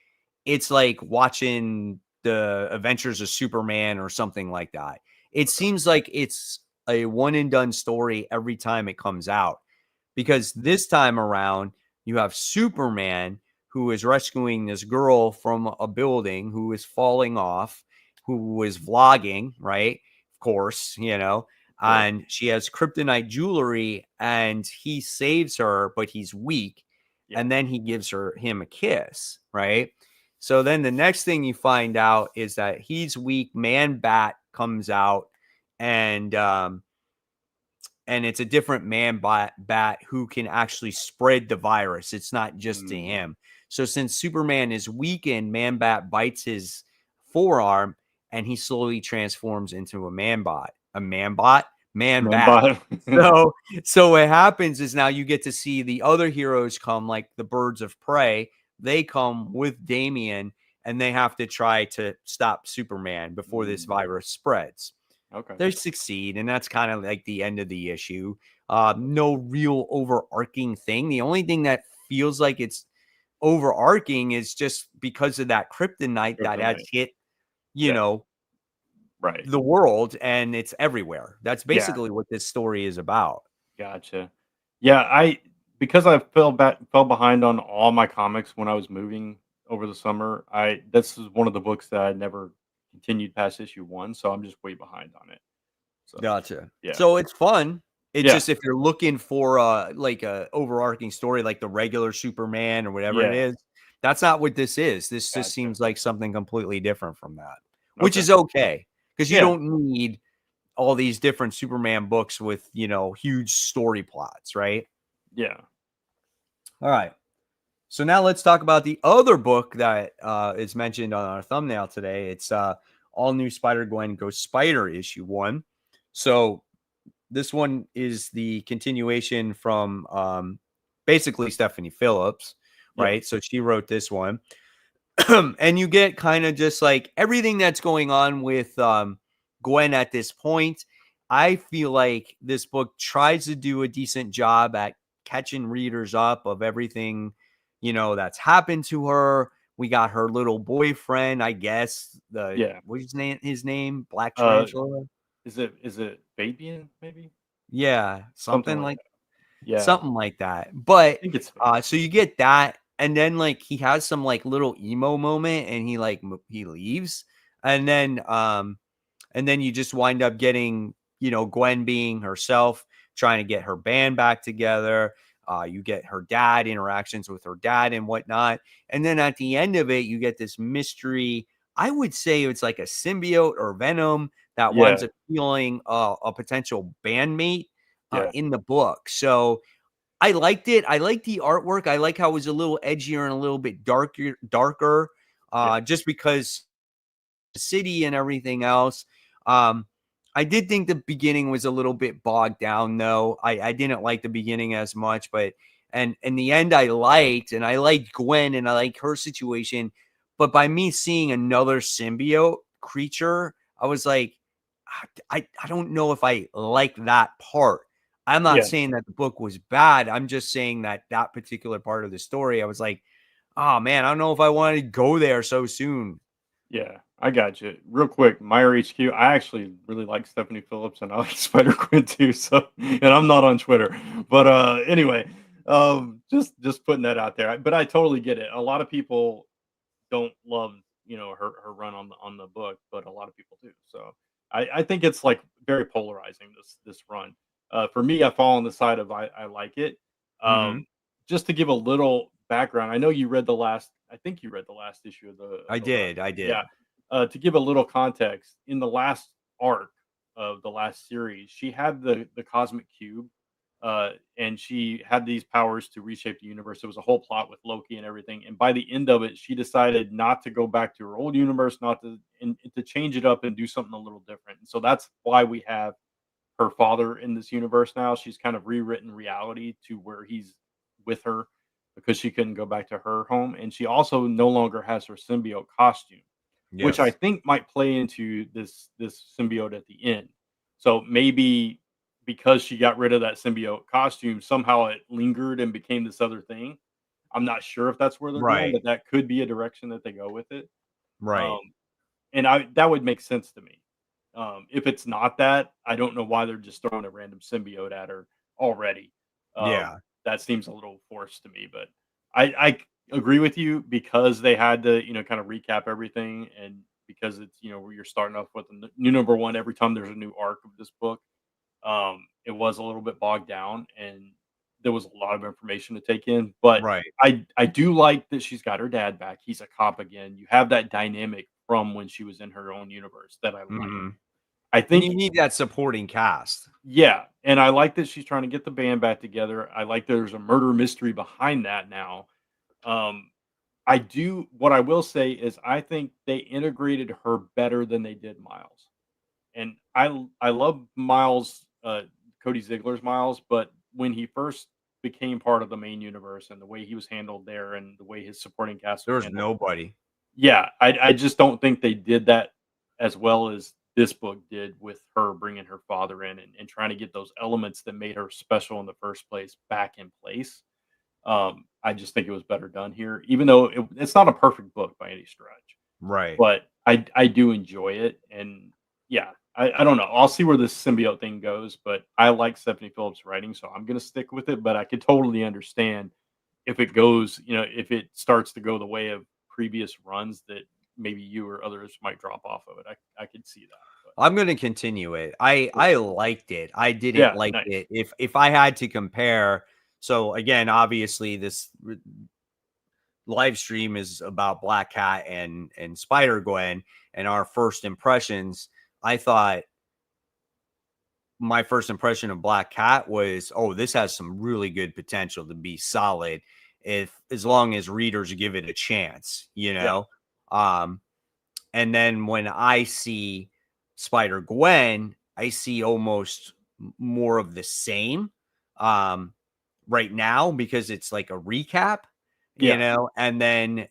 it's like watching the Adventures of Superman or something like that. It Okay. seems like it's a one and done story every time it comes out, because this time around you have Superman who is rescuing this girl from a building who is falling off, who is vlogging, right? Of course, Of course. and she has kryptonite jewelry, and he saves her, but he's weak, Yeah. and then he gives him a kiss, right? So then the next thing you find out is that he's weak. Man Bat comes out, and it's a different bat who can actually spread the virus. It's not just to Mm. him. So since Superman is weakened, Man Bat bites his forearm, and he slowly transforms into a man bot. A man bot? Man Man bat. bot. So what happens is now you get to see the other heroes come, like the Birds of Prey. They come with Damian, and they have to try to stop Superman before this Mm. virus spreads. Okay. They succeed, and that's kind of like the end of the issue. No real overarching thing. The only thing that feels like it's overarching is just because of that kryptonite that has Kryptonite. hit, you Yeah. know, Right. the world, and it's everywhere. That's Yeah. basically what this story is about. Gotcha. Yeah, I because I fell behind on all my comics when I was moving over the summer. I This is one of the books that I never continued past issue 1, so I'm just way behind on it. So, Gotcha. yeah. So it's fun. It's Yeah. just if you're looking for like a overarching story, like the regular Superman or whatever it Yeah. is, that's not what this is. This just Gotcha. seems like something completely different from that, which Okay. is okay, because you Yeah. don't need all these different Superman books with, huge story plots, right? Yeah. All right. So now let's talk about the other book that is mentioned on our thumbnail today. It's All New Spider-Gwen Go Spider issue 1. So this one is the continuation from basically Stephanie Phillips, Yeah. right? So she wrote this one. And you get kind of just like everything that's going on with Gwen at this point. I feel like this book tries to do a decent job at catching readers up of everything, that's happened to her. We got her little boyfriend, I guess. Yeah. What's his name? Black Uh, Tarantula. is it Fabian maybe? Yeah, Something like that. Yeah. something like that. But I think it's Fabian. so you get that, and then like he has some like little emo moment, and he leaves, and then and then you just wind up getting, Gwen being herself, trying to get her band back together. You get her dad, interactions with her dad and whatnot. And then at the end of it, you get this mystery. I would say it's like a symbiote or venom that winds Yeah, up healing a potential bandmate yeah, in the book. So I liked it. I liked the artwork. I like how it was a little edgier and a little bit darker, yeah, just because the city and everything else. Um, I did think the beginning was a little bit bogged down, though. I didn't like the beginning as much, but and in the end, I liked Gwen and I like her situation. But by me seeing another symbiote creature, I was like, I don't know if I like that part. I'm not yeah. saying that the book was bad. I'm just saying that that particular part of the story, I was like, oh man, I don't know if I wanted to go there so soon. Yeah, I got you. Real quick, Meyer HQ. I actually really like Stephanie Phillips and I like Spider Gwen too. So, and I'm not on Twitter, but anyway, just putting that out there. But I totally get it. A lot of people don't love her run on the book, but a lot of people do. So I think it's like very polarizing this run. For me, I fall on the side of I like it. Hmm. Just to give a little background, I know you read the last. I think you read the last issue of I the last. did. I Yeah. did. To give a little context, in the last arc of the last series, she had the cosmic cube, and she had these powers to reshape the universe. It was a whole plot with Loki and everything. And by the end of it, she decided not to go back to her old universe, not to and to change it up and do something a little different. And so that's why we have her father in this universe now. She's kind of rewritten reality to where he's with her because she couldn't go back to her home. And she also no longer has her symbiote costume, which I Yes. think might play into this symbiote at the end. So maybe because she got rid of that symbiote costume, somehow it lingered and became this other thing. I'm not sure if that's where they're going, Right. but that could be a direction that they go with it. Um, Right. and I that would make sense to me. If it's not that, I don't know why they're just throwing a random symbiote at her already. Yeah. That seems a little forced to me, but I agree with you because they had to, kind of recap everything, and because it's, where you're starting off with a new number one every time there's a new arc of this book. It was a little bit bogged down, and there was a lot of information to take in. But Right. I do like that she's got her dad back. He's a cop again. You have that dynamic from when she was in her own universe that I like. Hmm. I And you think, need that supporting cast. yeah, and I like that she's trying to get the band back together. I like there's a murder mystery behind that now. Um, I do. What I will say is, I think they integrated her better than they did Miles. And I love Miles, Cody Ziegler's Miles, but when he first became part of the main universe and the way he was handled there and the way his supporting cast was There's handled, nobody. yeah, I just don't think they did that as well as this book did with her bringing her father in and trying to get those elements that made her special in the first place back in place. I just think it was better done here, even though it's not a perfect book by any stretch, Right. but I do enjoy it, and yeah, I don't know. I'll see where this symbiote thing goes, but I like Stephanie Phillips' writing, so I'm gonna stick with it. But I could totally understand if it goes, if it starts to go the way of previous runs that maybe you or others might drop off of it. I could see that. But I'm gonna continue it. I cool. I liked it. I didn't Yeah, like nice. it. If I had to compare, so again, obviously this live stream is about Black Cat and Spider-Gwen and our first impressions. I thought my first impression of Black Cat was, oh, this has some really good potential to be solid if as long as readers give it a chance, you Yeah, know. Um, and then when I see Spider Gwen, I see almost more of the same um, right now because it's like a recap, yeah, and then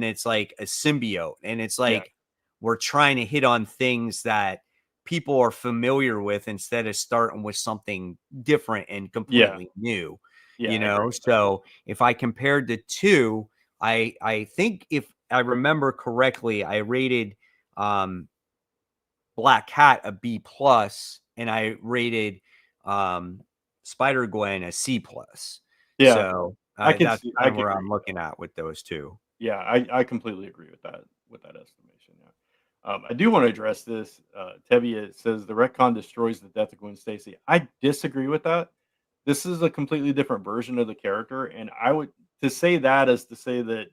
it's like a symbiote, and it's yeah, like we're trying to hit on things that people are familiar with instead of starting with something different and yeah, completely new, yeah. I agree with that. So if I compared the two, I think if I remember correctly, I rated um, Black Cat a B plus, and I rated um, Spider Gwen a C plus. Yeah, So I could that's see. kind I of could where agree I'm with that. looking at with those two. Yeah, I completely agree with that estimation. Yeah. I do want to address this. Tevye says the retcon destroys the death of Gwen Stacy. I disagree with that. This is a completely different version of the character, and I would to say that as to say that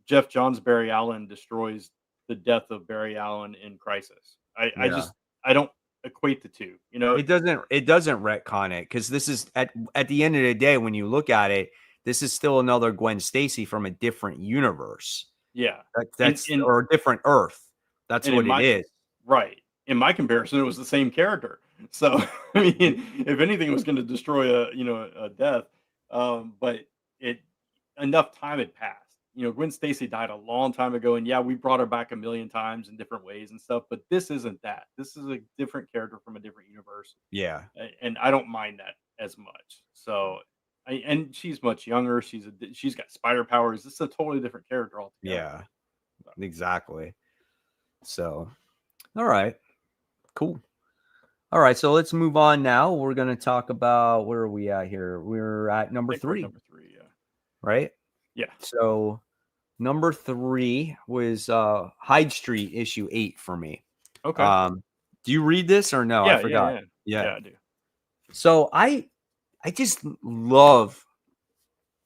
Jeff Johns Barry Allen destroys the death of Barry Allen in Crisis. I Yeah. just I don't equate the two. You know, It doesn't retcon it, because this is at the end of the day, when you look at it, this is still another Gwen Stacy from a different universe. yeah, That's and or a different Earth. That's and in what it my is. right in my comparison, it was the same character. So I mean, if anything was going to destroy a death, but it enough time had passed. You know, Gwen Stacy died a long time ago, and yeah, we brought her back a million times in different ways and stuff. But this isn't that. This is a different character from a different universe, Yeah. and I don't mind that as much. So, and she's much younger. She's got spider powers. This is a totally different character altogether. Yeah. Exactly. So, all right. Cool. All right, so let's move on now. We're going to talk about, where are we at here? We're at number I think we're 3. number 3, yeah. Right? Yeah. So, number 3 was Hyde Street issue 8 for me. Okay. Do you read this or no? Yeah, I forgot. Yeah, I do. So I just love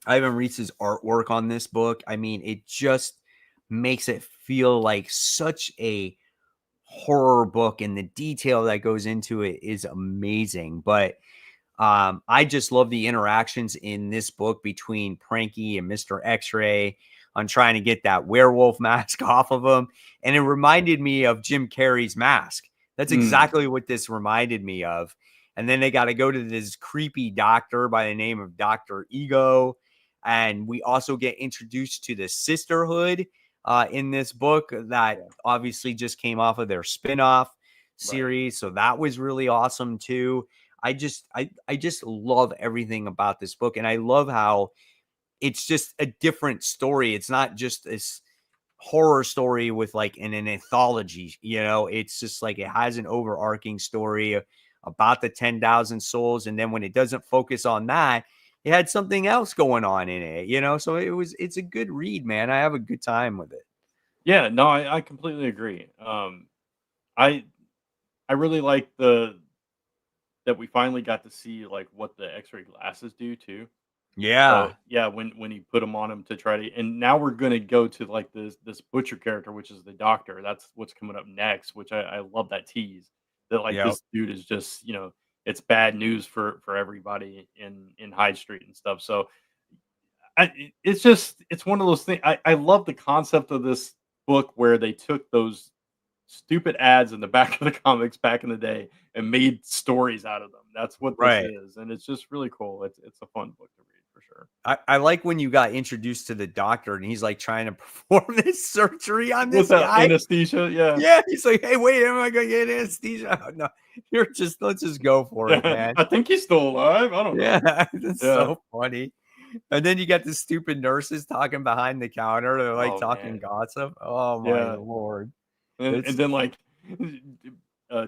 Ivan Reis's artwork on this book. I mean, it just makes it feel like such a horror book, and the detail that goes into it is amazing. But I just love the interactions in this book between Pranky and Mr. X-Ray on trying to get that werewolf mask off of him. And it reminded me of Jim Carrey's mask. That's exactly what this reminded me of. And then they got to go to this creepy doctor by the name of Dr. Ego. And we also get introduced to the sisterhood in this book that obviously just came off of their spinoff series. So that was really awesome too. I just love everything about this book. And I love how it's just a different story. It's not just this horror story with like an anthology, it's just like it has an overarching story about the 10,000 souls. And then when it doesn't focus on that, it had something else going on in it, so it's a good read, man. I have a good time with it. Yeah, no, I completely agree. I really like that we finally got to see like what the X-ray glasses do too. Yeah. So, yeah, when he put them on him to try to, and now we're gonna go to like this butcher character, which is the doctor. That's what's coming up next, which I love that tease that like this dude is just it's bad news for everybody in Hyde Street and stuff. So it's one of those things. I love the concept of this book where they took those stupid ads in the back of the comics back in the day and made stories out of them. That's what this is, and it's just really cool. It's a fun book to read for sure. I like when you got introduced to the doctor and he's like trying to perform this surgery on this guy. Anesthesia, yeah. He's like, hey, wait, am I gonna get anesthesia? Oh, no, let's just go for it, man. I think he's still alive. I don't know. Yeah, it's so funny. And then you got the stupid nurses talking behind the counter. They're like talking gossip. Oh my Lord. And then like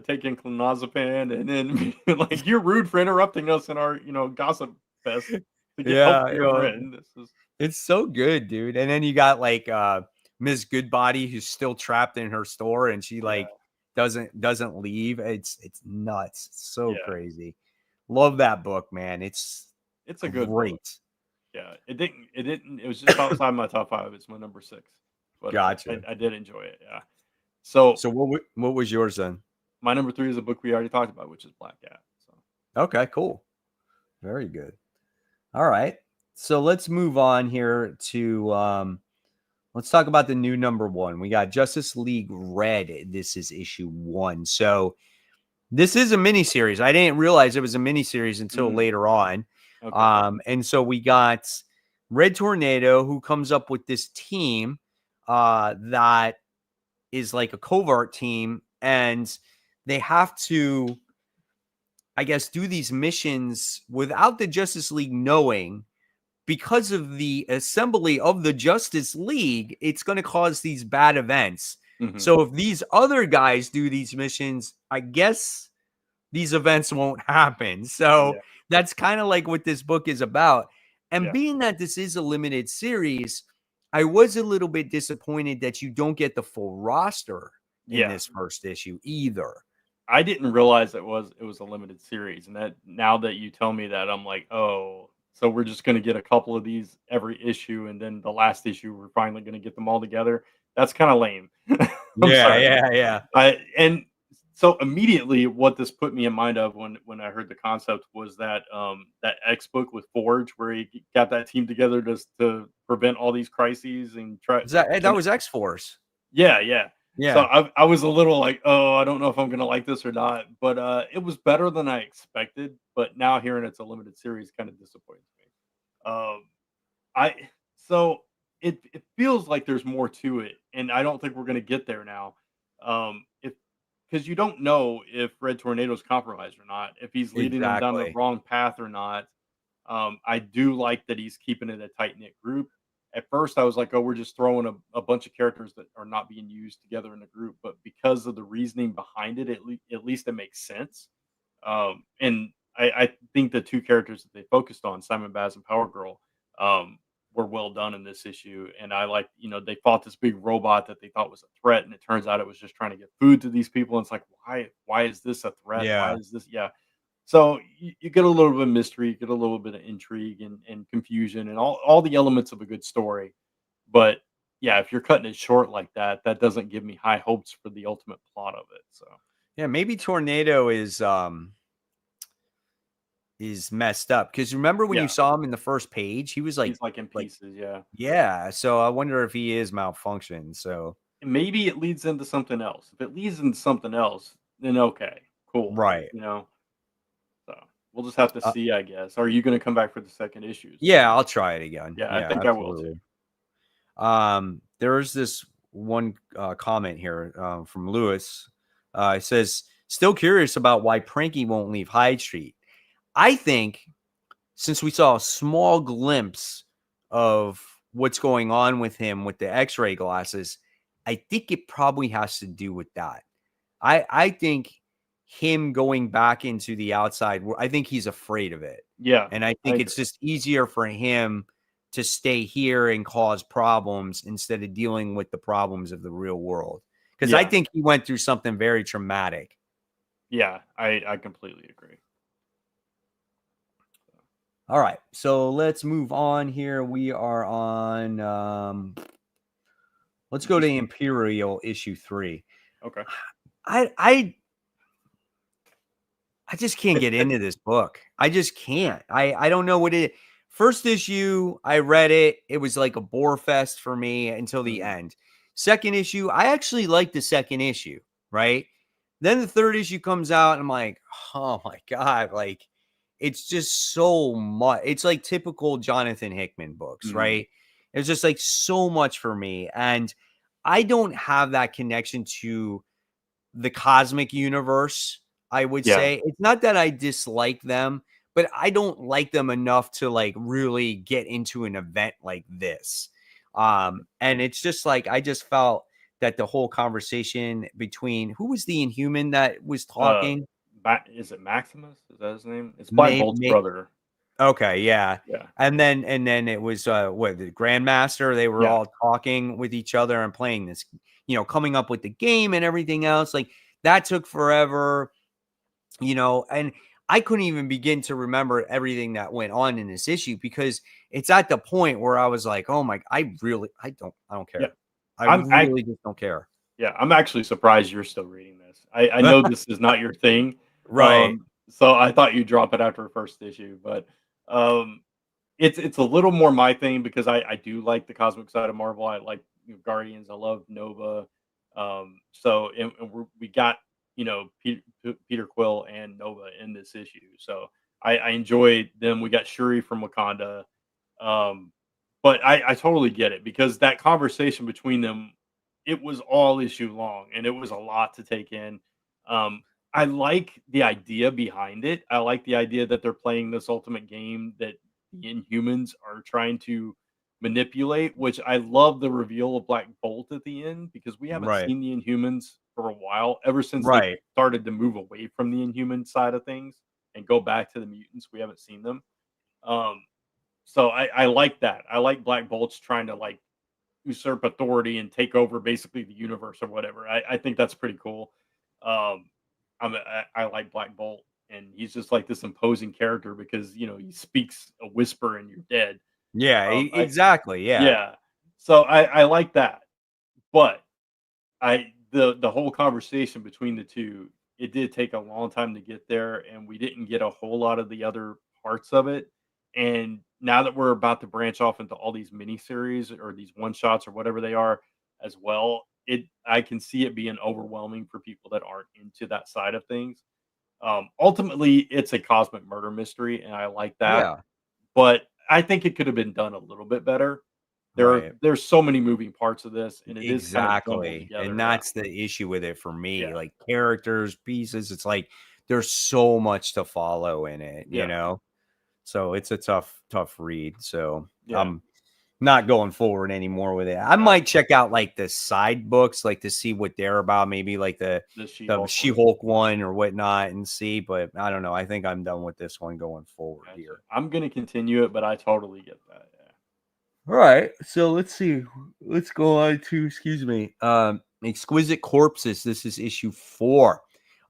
taking clonazepam, and then like you're rude for interrupting us in our gossip fest to get help for your friend. It's so good, dude. And then you got like Miss Goodbody, who's still trapped in her store, and she like doesn't leave. It's nuts. It's so crazy. Love that book, man. It's a good great book. Yeah, it was just outside my top 5. It's my number 6. But gotcha. I did enjoy it. Yeah. So what was yours then? My number 3 is a book we already talked about, which is Black Cat. So okay, cool. Very good. All right. So let's move on here to let's talk about the new number 1. We got Justice League Red. This is issue 1. So this is a miniseries. I didn't realize it was a miniseries until later on. Okay. And so we got Red Tornado, who comes up with this team that is like a covert team, and they have to, I guess, do these missions without the Justice League knowing. Because of the assembly of the Justice League, it's going to cause these bad events. So if these other guys do these missions, I guess these events won't happen. So that's kind of like what this book is about. And being that this is a limited series, I was a little bit disappointed that you don't get the full roster in Yeah. this first issue either. I didn't realize it was a limited series, and that now that you tell me that, I'm like, oh, so we're just gonna get a couple of these every issue, and then the last issue we're finally gonna get them all together. That's kind of lame. I'm Yeah, sorry. yeah. And so immediately, what this put me in mind of when I heard the concept was that that X book with Forge, where he got that team together to prevent all these crises and try. That was X-Force. Yeah, yeah. So Yeah. I was a little like, "Oh, I don't know if I'm gonna like this or not," but, it was better than I expected, but now hearing it's a limited series kinda disappoints me. Um, I so it feels like there's more to it, and I don't think we're gonna get there now. If because you don't know if Red Tornado's compromised or not, if he's leading them down the Exactly. wrong path or not. I do like that he's keeping it a tight knit group. At first, I was like, "Oh, we're just throwing a bunch of characters that are not being used together in a group." But because of the reasoning behind it, at least it makes sense. And I think the two characters that they focused on, Simon Baz and Power Girl, um, were well done in this issue. And I like, they fought this big robot that they thought was a threat, and it turns out it was just trying to get food to these people. And it's like, why is this a threat? Why Yeah. is this? Yeah, so you get a little bit of mystery, you get a little bit of intrigue and confusion and all the elements of a good story. But yeah, if you're cutting it short like that, that doesn't give me high hopes for the ultimate plot of it. So Yeah, maybe Tornado is messed up, because remember when you yeah, saw him in the first page, he was he's like in like pieces. Yeah, yeah, so I wonder if he is malfunctioned. So and maybe it leads into something else. If it leads into something else, then okay, cool. right. So we'll just have to Uh, see, I guess. Are you going to come back for the second issues? yeah, I'll try it again. Yeah, I Yeah, think I will too. absolutely. There's this one comment here from Lewis. It says, "Still curious about why Pranky won't leave Hyde Street." I think, since we saw a small glimpse of what's going on with him with the X-ray glasses, I think it probably has to do with that. I think him going back into the outside, I think he's afraid of it. Yeah, And I I think agree. it's just easier for him to stay here and cause problems instead of dealing with the problems of the real world. Because I Yeah, think he went through something very traumatic. yeah, I completely agree. All right, so let's move on here. We are on let's go to Imperial issue 3. Okay. I I I just can't get into this book. I just can't. I don't know what it. First issue, I read it. It was like a bore fest for me until the Mhm. end. Second issue, I actually liked the second issue, right? Then the third issue comes out, and I'm like, oh my God, like it's just so much. It's like typical Jonathan Hickman books, Mhm. right? It's just like so much for me. And I don't have that connection to the cosmic universe, I would Yeah. say. It's not that I dislike them, but I don't like them enough to like really get into an event like this. And it's just like I just felt that the whole conversation between, who was the Inhuman that was Uh, talking? is it Maximus? Is that his name? It's Black Bolt's May brother. Okay, yeah. Yeah. And then it was what, the Grandmaster, they were Yeah. all talking with each other and playing this, coming up with the game and everything else. Like that took forever, and I couldn't even begin to remember everything that went on in this issue, because it's at the point where I was like, "Oh my, I don't Yeah. care. I I'm I really just don't care." yeah, I'm actually surprised you're still reading this. I know this is not your thing. Right. So I thought you'd drop it after the first issue, but um it's a little more my thing because I do like the cosmic side of Marvel. I like Guardians. I love Nova. We got Peter Quill and Nova in this issue, so I enjoyed them. We got Shuri from Wakanda, um, but I totally get it because that conversation between them, it was all issue long and it was a lot to take in. I like the idea behind it. I like the idea that they're playing this ultimate game that the Inhumans are trying to manipulate, which I love the reveal of Black Bolt at the end because we haven't Right. seen the Inhumans for a while, ever since they Right. started to move away from the Inhuman side of things and go back to the mutants. We haven't seen them. Um, so I like that. I like Black Bolt's trying to like usurp authority and take over basically the universe or whatever. I think that's pretty cool. Um, I like Black Bolt, and he's just like this imposing character because he speaks a whisper and you're dead. Yeah, I exactly. Yeah. Yeah, so I like that, but the whole conversation between the two, it did take a long time to get there, and we didn't get a whole lot of the other parts of it. And now that we're about to branch off into all these mini series or these one shots or whatever they are as well, I can see it being overwhelming for people that aren't into that side of things. Ultimately, it's a cosmic murder mystery, and I like that, Yeah. but I think it could have been done a little bit better. Right. There's so many moving parts of this, and it is kind of jumbled Exactly. And together. Yeah, that's the issue with it for me. yeah, Like characters, pieces, it's like there's so much to follow in it, you yeah, know? So it's a tough read. So yeah. I'm not going forward anymore with it. I might Gotcha. check out like the side books, like to see what they're about, maybe like The the She-Hulk one. She-Hulk one or whatnot and see, but I don't know. I think I'm done with this one going forward Gotcha. here. I'm gonna continue it, but I totally get that. Yeah. All right. So let's see. Let's go on to, excuse me. Exquisite Corpses. This is issue 4.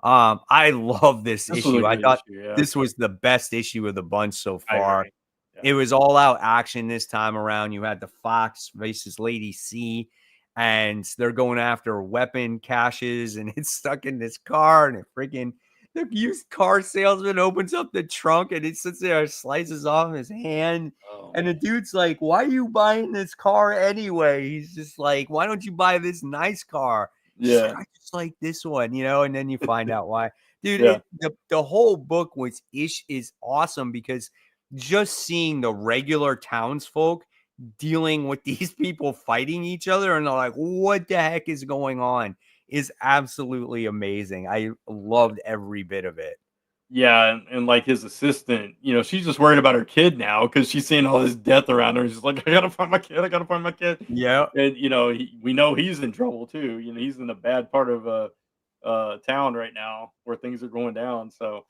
I love this This was a issue. I good thought issue. Yeah, this was the best issue of the bunch so I far. agree. Yeah. It was all out action this time around. You had the Fox versus Lady C, and they're going after weapon caches, and it's stuck in this car, and it freaking the used car salesman opens up the trunk, and it sits there, and slices off his hand, Oh and the man. dude's like, "Why are you buying this car anyway?" He's just like, "Why don't you buy this nice car?" She's like, Yeah. "I just like this one," you know. And then you find out why, dude. Yeah. The whole book is awesome because just seeing the regular townsfolk dealing with these people fighting each other and they're like, what the heck is going on, is absolutely amazing. I loved every bit of it. Yeah, and like his assistant, she's just worried about her kid now because she's seeing all this death around her. And she's like, I gotta find my kid. I gotta find my kid. Yeah. And we know he's in trouble too. He's in a bad part of town right now where things are going down. So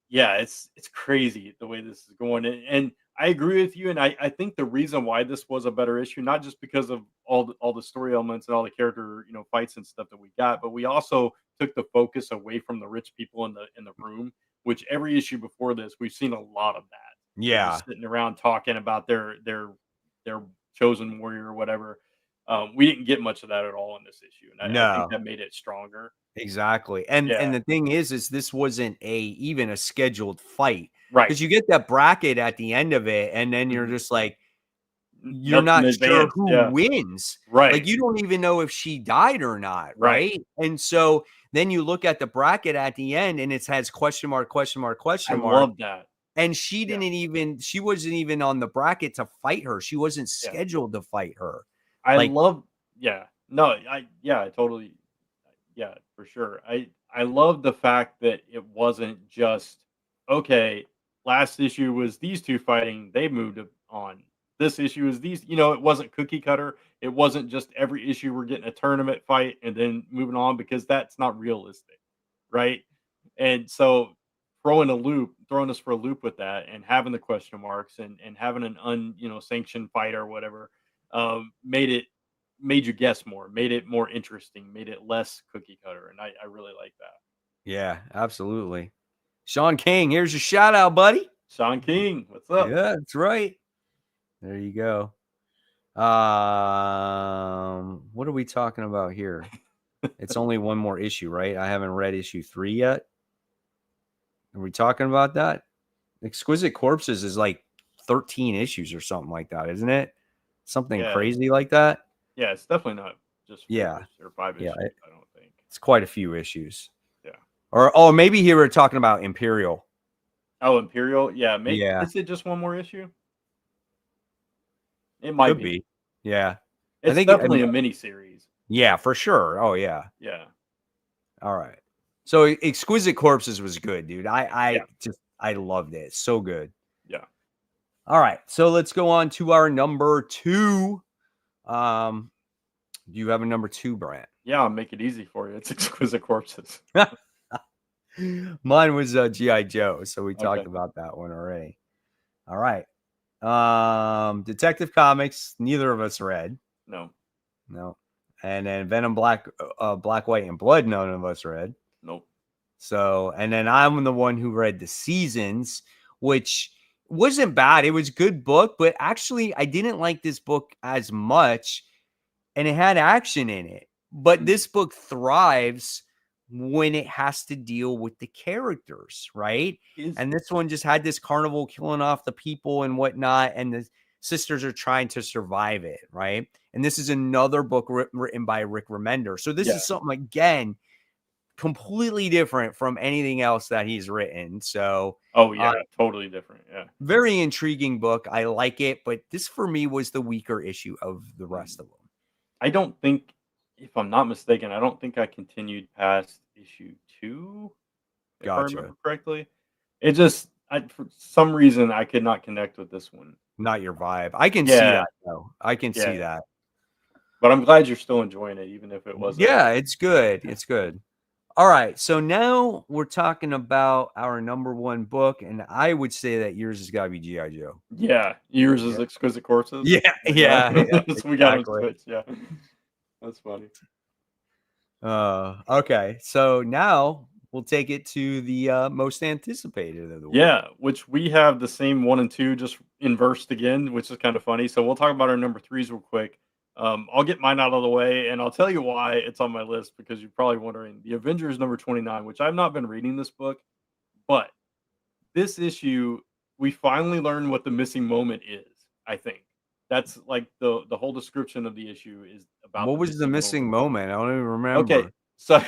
yeah, it's crazy the way this is going, and I agree with you, and I think the reason why this was a better issue, not just because of all the story elements and all the character fights and stuff that we got, but we also took the focus away from the rich people in the room, which every issue before this we've seen a lot of that. They're Yeah. just sitting around talking about their chosen warrior or whatever. We didn't get much of that at all in this issue, and I think No. that made it stronger. Exactly. And Yeah, the thing is this wasn't even a scheduled fight, right. because you get that bracket at the end of it, and then you're Mhm. just like, you're Nothing not sure advanced. who Yeah. wins. Like, Right, you don't even know if she died or not, right. right? And so then you look at the bracket at the end, and it has question mark, question mark, I question mark. love that. And Yeah, she wasn't even on the bracket to fight her. She wasn't yeah. scheduled to fight her. I Like, love yeah. No, I totally yeah, for sure. I love the fact that it wasn't just, "Okay, last issue was these 2 fighting, they moved on. This issue is these," it wasn't cookie cutter. It wasn't just every issue we're getting a tournament fight and then moving on because that's not realistic, right? And so throwing us for a loop with that and having the question marks and having an sanctioned fight or whatever, made you guess more, made it more interesting, made it less cookie cutter, and I really like that. yeah, absolutely. Sean King, here's your shout out, buddy. Sean King, what's up? Yeah, that's right. There you go. What are we talking about here? It's only one more issue, right? I haven't read issue 3 yet. Are we talking about that? Exquisite Corpses is like 13 issues or something like that, isn't it? Something Yeah, crazy like that. yeah, it's definitely not just 4 Yeah. or 5 Yeah. issues, I don't think. It's quite a few issues. Yeah. Or, oh, maybe here we're talking about Imperial. Oh, Imperial? Yeah, Yeah. is it just one more issue? It might Could be. be. Yeah. I It's think, definitely a mini series. yeah, for sure. Oh, yeah. Yeah. All right. So Exquisite Corpses was good, dude. Yeah. I loved it. So good. Yeah. All right. So let's go on to our number 2. Do you have a number 2, Brant? Yeah, I'll make it easy for you. It's Exquisite Corpses. Mine was G.I. Joe, so we talked Okay. about that one already. All right. Detective Comics, neither of us read. No. No. And then Venom Black, Black, White, and Blood, none of us read. Nope. So, and then I'm the one who read The Seasons, which wasn't bad. It was a good book, but actually I didn't like this book as much, and it had action in it. But this book thrives when it has to deal with the characters, right? And this one just had this carnival killing off the people and whatnot, and the sisters are trying to survive it, right? And this is another book written by Rick Remender. So this is something, again, completely different from anything else that he's written. So, totally different. Yeah. Very intriguing book. I like it, but this for me was the weaker issue of the rest of them. I don't think, if I'm not mistaken, I don't think I continued past issue 2, if I remember correctly. It just, for some reason, I could not connect with this one. Not your vibe. I can see that, though. I can see that. But I'm glad you're still enjoying it, even if it wasn't. Yeah, it's good. It's good. All right. So now we're talking about our number one book, and I would say that yours has got to be G.I. Joe. Yeah. Yours is Exquisite Corpses. Yeah. So we got them switched. Yeah. That's funny. Okay. So now we'll take it to the most anticipated of the week. Yeah, which we have the same 1 and 2 just inversed again, which is kind of funny. So we'll talk about our number 3s real quick. I'll get mine out of the way, and I'll tell you why it's on my list, because you're probably wondering. The Avengers number 29, which I've not been reading this book, but this issue, we finally learn what the missing moment is. I think that's like the whole description of the issue is about. What was the missing moment? I don't even remember. Okay, so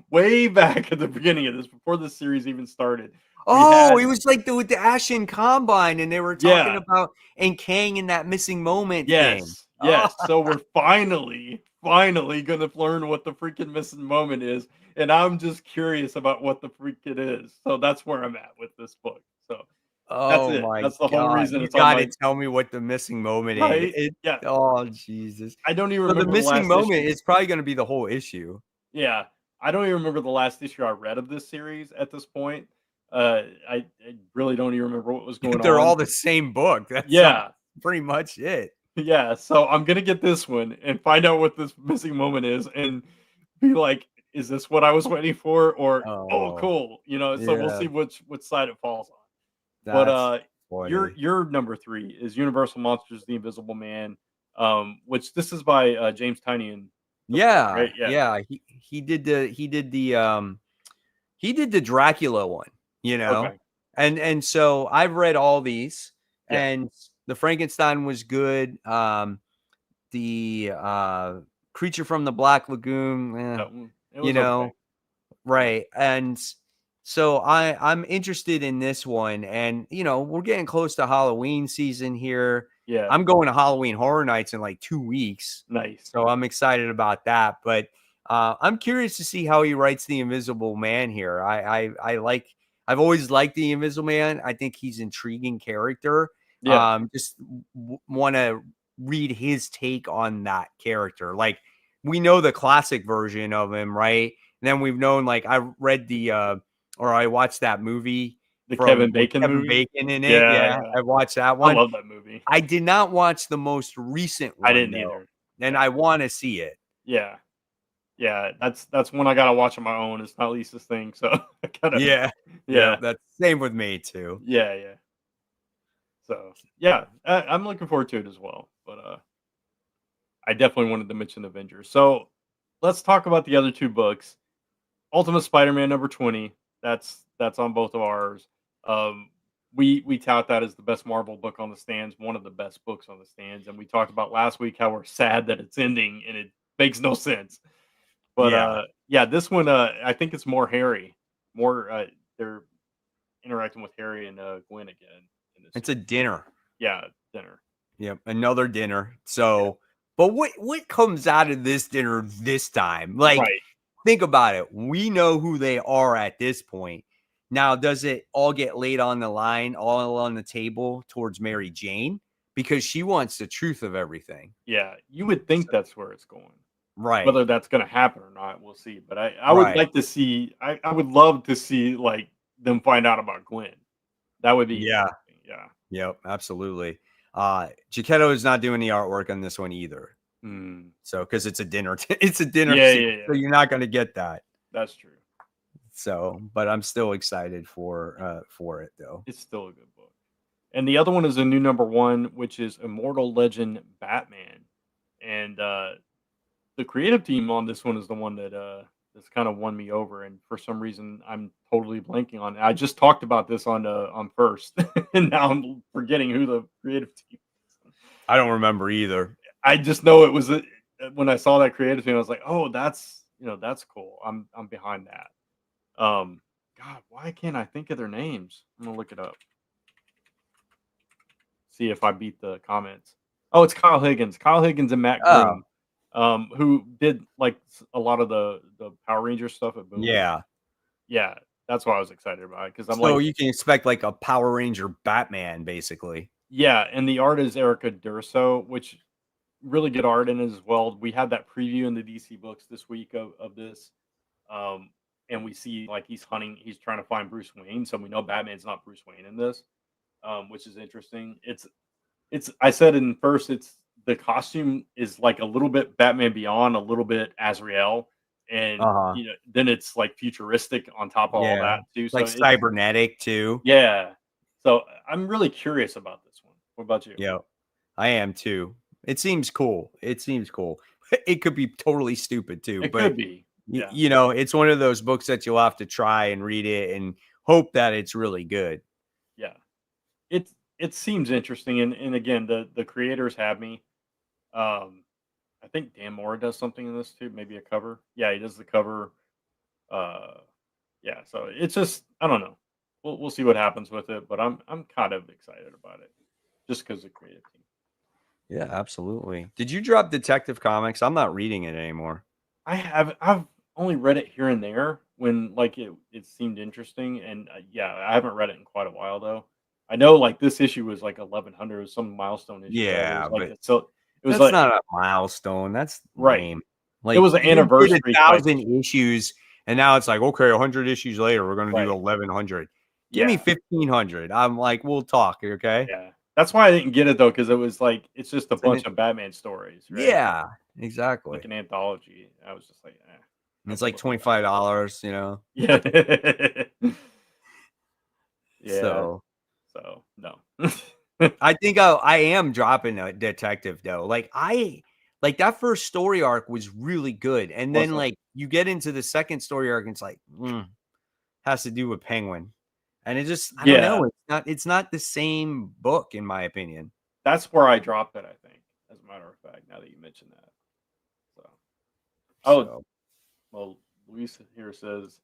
way back at the beginning of this, before the series even started. It was like with the Ashen Combine, and they were talking about and Kang in that missing moment thing. Yes. So we're finally gonna learn what the freaking missing moment is, and I'm just curious about what the freak it is. So that's where I'm at with this book. So that's it. That's the whole reason. You got to tell me what the missing moment is. Yeah. Oh Jesus! I don't even remember the missing moment. Issue. It's probably going to be the whole issue. Yeah, I don't even remember the last issue I read of this series at this point. I really don't even remember what was going on. They're all the same book. That's pretty much it. Yeah, so I'm gonna get this one and find out what this missing moment is, and be like, "Is this what I was waiting for?" Or "Oh, cool," So we'll see which side it falls on. But your number 3 is Universal Monsters: The Invisible Man, which this is by James Tynion. Right? He did the Dracula one, and so I've read all these, and the Frankenstein was good. The Creature from the Black Lagoon, right? And so I'm interested in this one, and we're getting close to Halloween season here. Yeah, I'm going to Halloween Horror Nights in like 2 weeks. Nice. So I'm excited about that. But I'm curious to see how he writes the Invisible Man here. I've always liked the Invisible Man. I think he's an intriguing character. Yeah. Just want to read his take on that character. Like, we know the classic version of him, right? And then we've known, like, I read I watched that movie. The Kevin Bacon movie? Bacon in it. Yeah, I watched that one. I love that movie. I did not watch the most recent one. I didn't either. And I want to see it. Yeah. Yeah, that's one I gotta watch on my own. It's not Lisa's thing, so I gotta. Yeah. That's same with me too. Yeah. So yeah, I'm looking forward to it as well. But I definitely wanted to mention Avengers. So let's talk about the other 2 books. Ultimate Spider-Man number 20. That's on both of ours. We tout that as the best Marvel book on the stands, one of the best books on the stands, and we talked about last week how we're sad that it's ending and it makes no sense. But this one I think it's more Harry. They're interacting with Harry and Gwen again. It's a dinner. Yeah, dinner. Yep, another dinner. So, but what comes out of this dinner this time? Like, think about it. We know who they are at this point. Now, does it all get laid on the line, all on the table towards Mary Jane? Because she wants the truth of everything. Yeah, you would think that's where it's going. Right. Whether that's going to happen or not, we'll see. But I would like to see, I would love to see, like, them find out about Gwen. That would be interesting. Yeah. Yep, absolutely. Giacchetto is not doing the artwork on this one either. Mm. So because it's a dinner, it's a dinner Yeah, sequence, yeah, so yeah. you're not going to get that. That's true. So, but I'm still excited for it though. It's still a good book. And the other one is a new number one, which is Immortal Legend Batman. And the creative team on this one is the one that's kind of won me over. And for some reason, I'm totally blanking on it. I just talked about this on first, and now I'm forgetting who the creative team is. I don't remember either. I just know it was when I saw that creative team, I was like, oh, that's cool. I'm behind that. God, why can't I think of their names? I'm gonna look it up. See if I beat the comments. Oh, it's Kyle Higgins. Kyle Higgins and Matt Oh, Groom, who did like a lot of the Power Ranger stuff at Boom. yeah. Yeah, that's why I was excited about it because I'm So like, you can expect like a Power Ranger Batman, basically. yeah, and the art is Erica Durso, which really good art in it as well. We had that preview in the DC books this week of this, um, and we see like he's trying to find Bruce Wayne, so we know Batman's not Bruce Wayne in this, which is interesting. It's I said in first, it's the costume is like a little bit Batman Beyond, a little bit Azrael, and Uh-huh. then it's like futuristic on top of all Yeah. that too. So Like it's cybernetic too. yeah. So I'm really curious about this one. What about you? Yeah. I am too. It seems cool. It seems cool. It could be totally stupid too, It but could be. you, Yeah. you know, it's one of those books that you'll have to try and read it and hope that it's really good. Yeah. It seems interesting and again the creators have me. Um I think Dan Mora does something in this too, maybe a cover. Yeah, he does the cover. Uh yeah, so it's just I don't know. We'll see what happens with it, but I'm kind of excited about it just because of creative team. Yeah, absolutely. Did you drop Detective Comics? I'm not reading it anymore. I've only read it here and there when like it seemed interesting and yeah, I haven't read it in quite a while though. I know like this issue was like 1100 or some milestone issue, right? It Yeah, was like but so it was that's like not a milestone. That's right. lame. It Like was an you did anniversary type 1,000 issue. issues, and now it's like, okay, 100 issues later, we're gonna do Right. 1,100. Give me Yeah. 1,500. I'm like, we'll talk, okay? Yeah. That's why I didn't get it though, because it was like it's just a It's an bunch of Batman stories, right? yeah, Like exactly. an anthology. I was just like, And I it's can like look at that. $25, you know. Yeah. Yeah. So So no. I think I am dropping a detective though. Like that first story arc was really good, and then Wasn't like you get into the second story arc, and it's like has to do with Penguin, and it just I don't yeah. know. It's not the same book in my opinion. That's where I dropped it, I think, as a matter of fact, now that you mention that. So oh So well Luis here says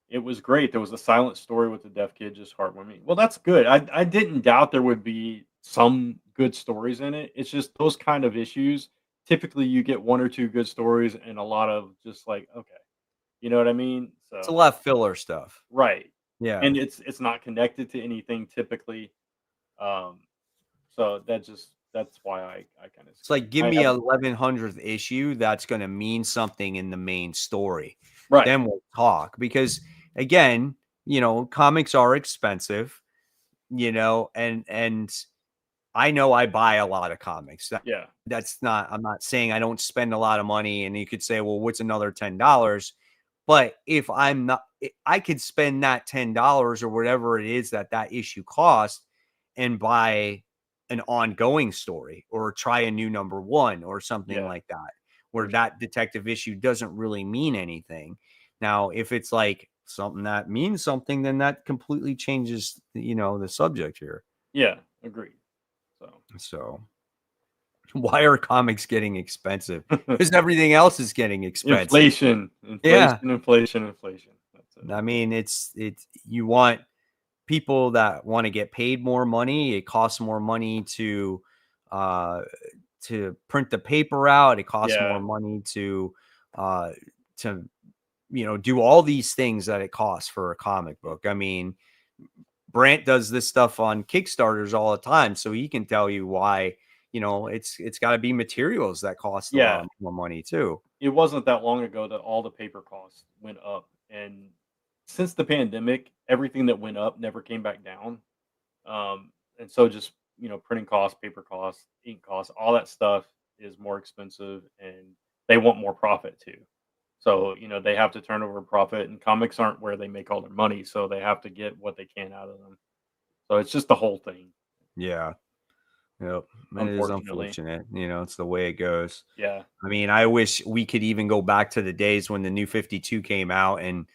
it was great. There was a silent story with the deaf kid, just heartwarming. Well, that's good. I didn't doubt there would be some good stories in it. It's just those kind of issues. Typically, you get one or two good stories and a lot of just like, okay, you know what I mean? it's a So lot of filler stuff. right, Yeah, and it's not connected to anything typically. Um, so that's why I kind of it's like give I me have 1100th issue that's going to mean something in the main story. right, Then we'll talk because again, comics are expensive, and I know I buy a lot of comics. yeah, That's not I'm not saying I don't spend a lot of money, and you could say, "Well, what's another $10?" But if I'm not I could spend that $10 or whatever it is that issue cost and buy an ongoing story or try a new number 1 or something yeah, like that, where for sure, that detective issue doesn't really mean anything. Now, if it's like something that means something, then that completely changes, the subject here. yeah, agreed. So So why are comics getting expensive? Because everything else is getting expensive. inflation, Yeah. inflation, inflation, inflation. That's it. I mean, it's you want people that want to get paid more money. It costs more money uh to print the paper out. It costs more Yeah, money uh to do all these things that it costs for a comic book. I mean, Brant does this stuff on Kickstarters all the time, so he can tell you why, it's got to be materials that cost a yeah. lot more money too. It wasn't that long ago that all the paper costs went up, and since the pandemic, everything that went up never came back down. And so just printing costs, paper costs, ink costs, all that stuff is more expensive, and they want more profit too. So, they have to turn over a profit, and comics aren't where they make all their money, so they have to get what they can out of them. So it's just the whole thing, Yeah. Yep. It is unfortunately. unfortunate. It's the way it goes. Yeah. I mean, I wish we could even go back to the days when the New 52 came out and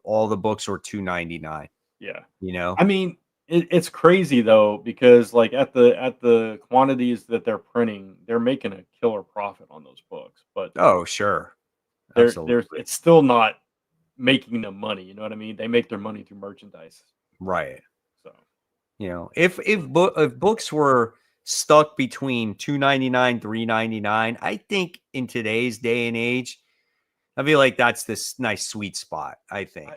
all the books were $2.99. Yeah. You know? I mean, it's crazy though, because like at the quantities that they're printing, they're making a killer profit on those books, but Oh, sure. there's Absolutely. it's still not making them money. You know what I mean? They make their money through merchandise. Right. So If books were stuck between $2.99, $3.99, I think in today's day and age, I feel like that's this nice sweet spot, I I think.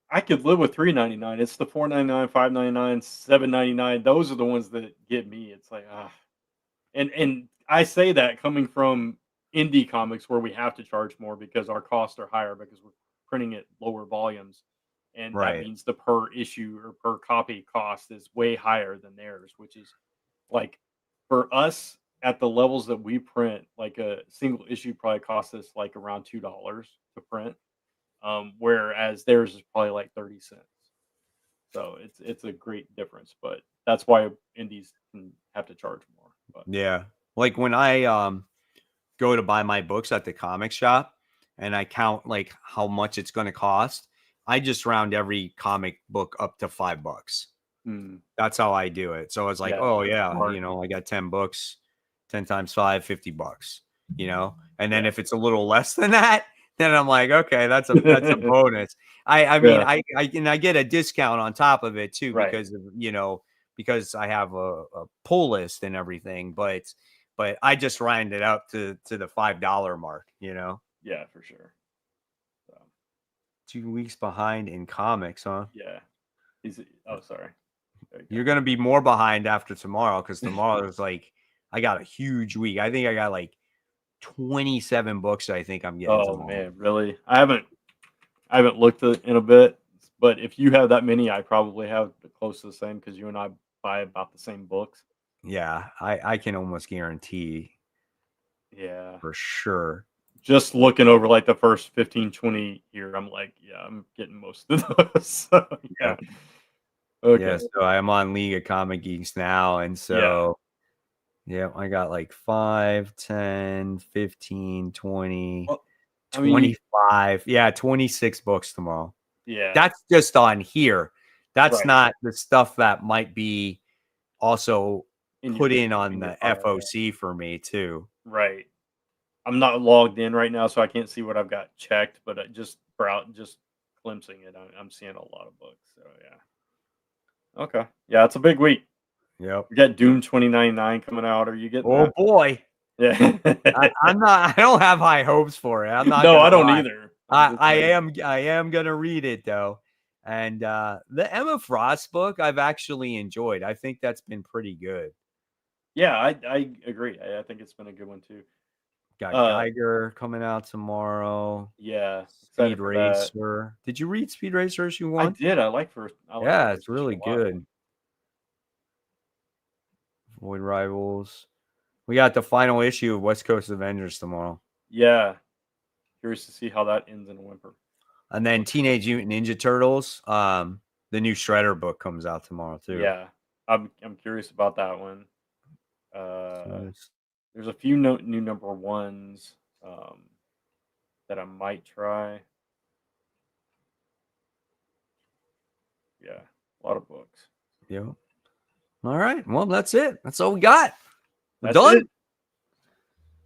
I could live with 3.99. It's the 4.99, 5.99, 7.99. Those are the ones that get me. It's like and I say that coming from indie comics where we have to charge more because our costs are higher because we're printing at lower volumes, and that Right. means the per issue or per copy cost is way higher than theirs, which is like for us at the levels that we print, like a single issue probably costs us like around $2 to print, whereas theirs is probably like 30 cents. So it's a great difference, but that's why indies can have to charge more. But Yeah. Like when I go to buy my books at the comic shop and I count like how much it's going to cost, I just round every comic book up to $5. mm, That's how I do it. So it's like, yeah, oh that's yeah, smart. I got 10 books, 10 times 5, $50. And then Yeah. if it's a little less than that, then I'm like, okay, that's a bonus. I mean, Yeah, I get a discount on top of it too right. because of, because I have a pull list and everything, but I just round it up to the $5 mark. Yeah, for sure. So, 2 weeks behind in comics, huh? yeah. Oh, sorry. There you You're gonna be more behind after tomorrow because go. tomorrow is like I got a huge week. I think I got like 27 books. I think I'm getting Oh tomorrow. man, really? I haven't looked at in a bit, but if you have that many, I probably have close to the same because you and I buy about the same books. Yeah, I can almost guarantee Yeah. for sure. Just looking over like the first 15, 20 here, I'm like, yeah, I'm getting most of those. So yeah. Yep. Yeah, Okay. so I'm on League of Comic Geeks now, and Yeah. so yeah, I got like 5, 10, 15, 20, Well, I mean, 25. Yeah, 26 books tomorrow. yeah, That's just on here. That's right. not the stuff that might be also In put in in on your the file, yeah. FOC for me too. Right. I'm not logged in right now, so I can't see what I've got checked, but just glimpsing it, I'm seeing a lot of books. So yeah. Okay. Yeah, it's a big week. Yep. We got Doom 2099 coming out. Are you getting Oh that? boy. Yeah. I'm not I don't have high hopes for it. I'm not No, gonna I don't lie. either. I'm I, just I saying. am I am gonna read it though. And the Emma Frost book I've actually enjoyed. I think that's been pretty good. Yeah, I agree. I think it's been a good one too. Got Uh, Geiger coming out tomorrow. yeah, excited Speed for that. Racer. Did you read Speed Racer issue I 1? did. I like the Yeah, it's first issue really a lot. good. Void Rivals. We got the final issue of West Coast Avengers tomorrow. Yeah, curious to see how that ends in a whimper. And then Teenage Mutant Ninja Turtles. The new Shredder book comes out tomorrow too. Yeah, I'm curious about that one. Uh, So there's a few new number ones that I might try. Yeah, a lot of books. yeah. All right. Well, that's it. That's all we got. We're That's done. it.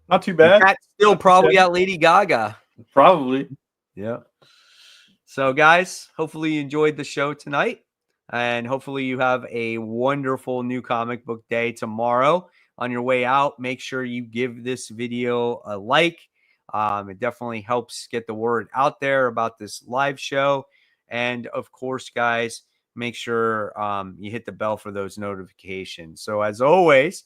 Not too And bad. Pat's still Not too probably shabby. got Lady Gaga. Probably. Yeah. So, guys, hopefully you enjoyed the show tonight. And hopefully you have a wonderful new comic book day tomorrow. On your way out, make sure you give this video a like. It definitely helps get the word out there about this live show. And of course, guys, make sure you hit the bell for those notifications. So, as always,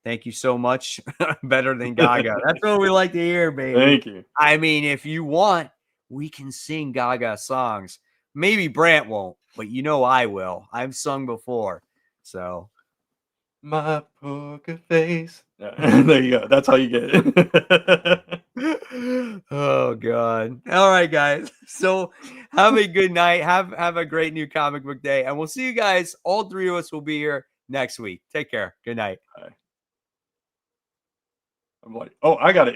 thank you so much. Better than Gaga. That's what we like to hear, baby. Thank you. I mean, if you want, we can sing Gaga songs. Maybe Brant won't, but I will. I've sung before. So My poker face. Yeah, there you go. That's how you get it. Oh God. All right, guys. So have a good night. Have a great new comic book day. And we'll see you guys. All three of us will be here next week. Take care. Good night. I'm like, oh, I got it.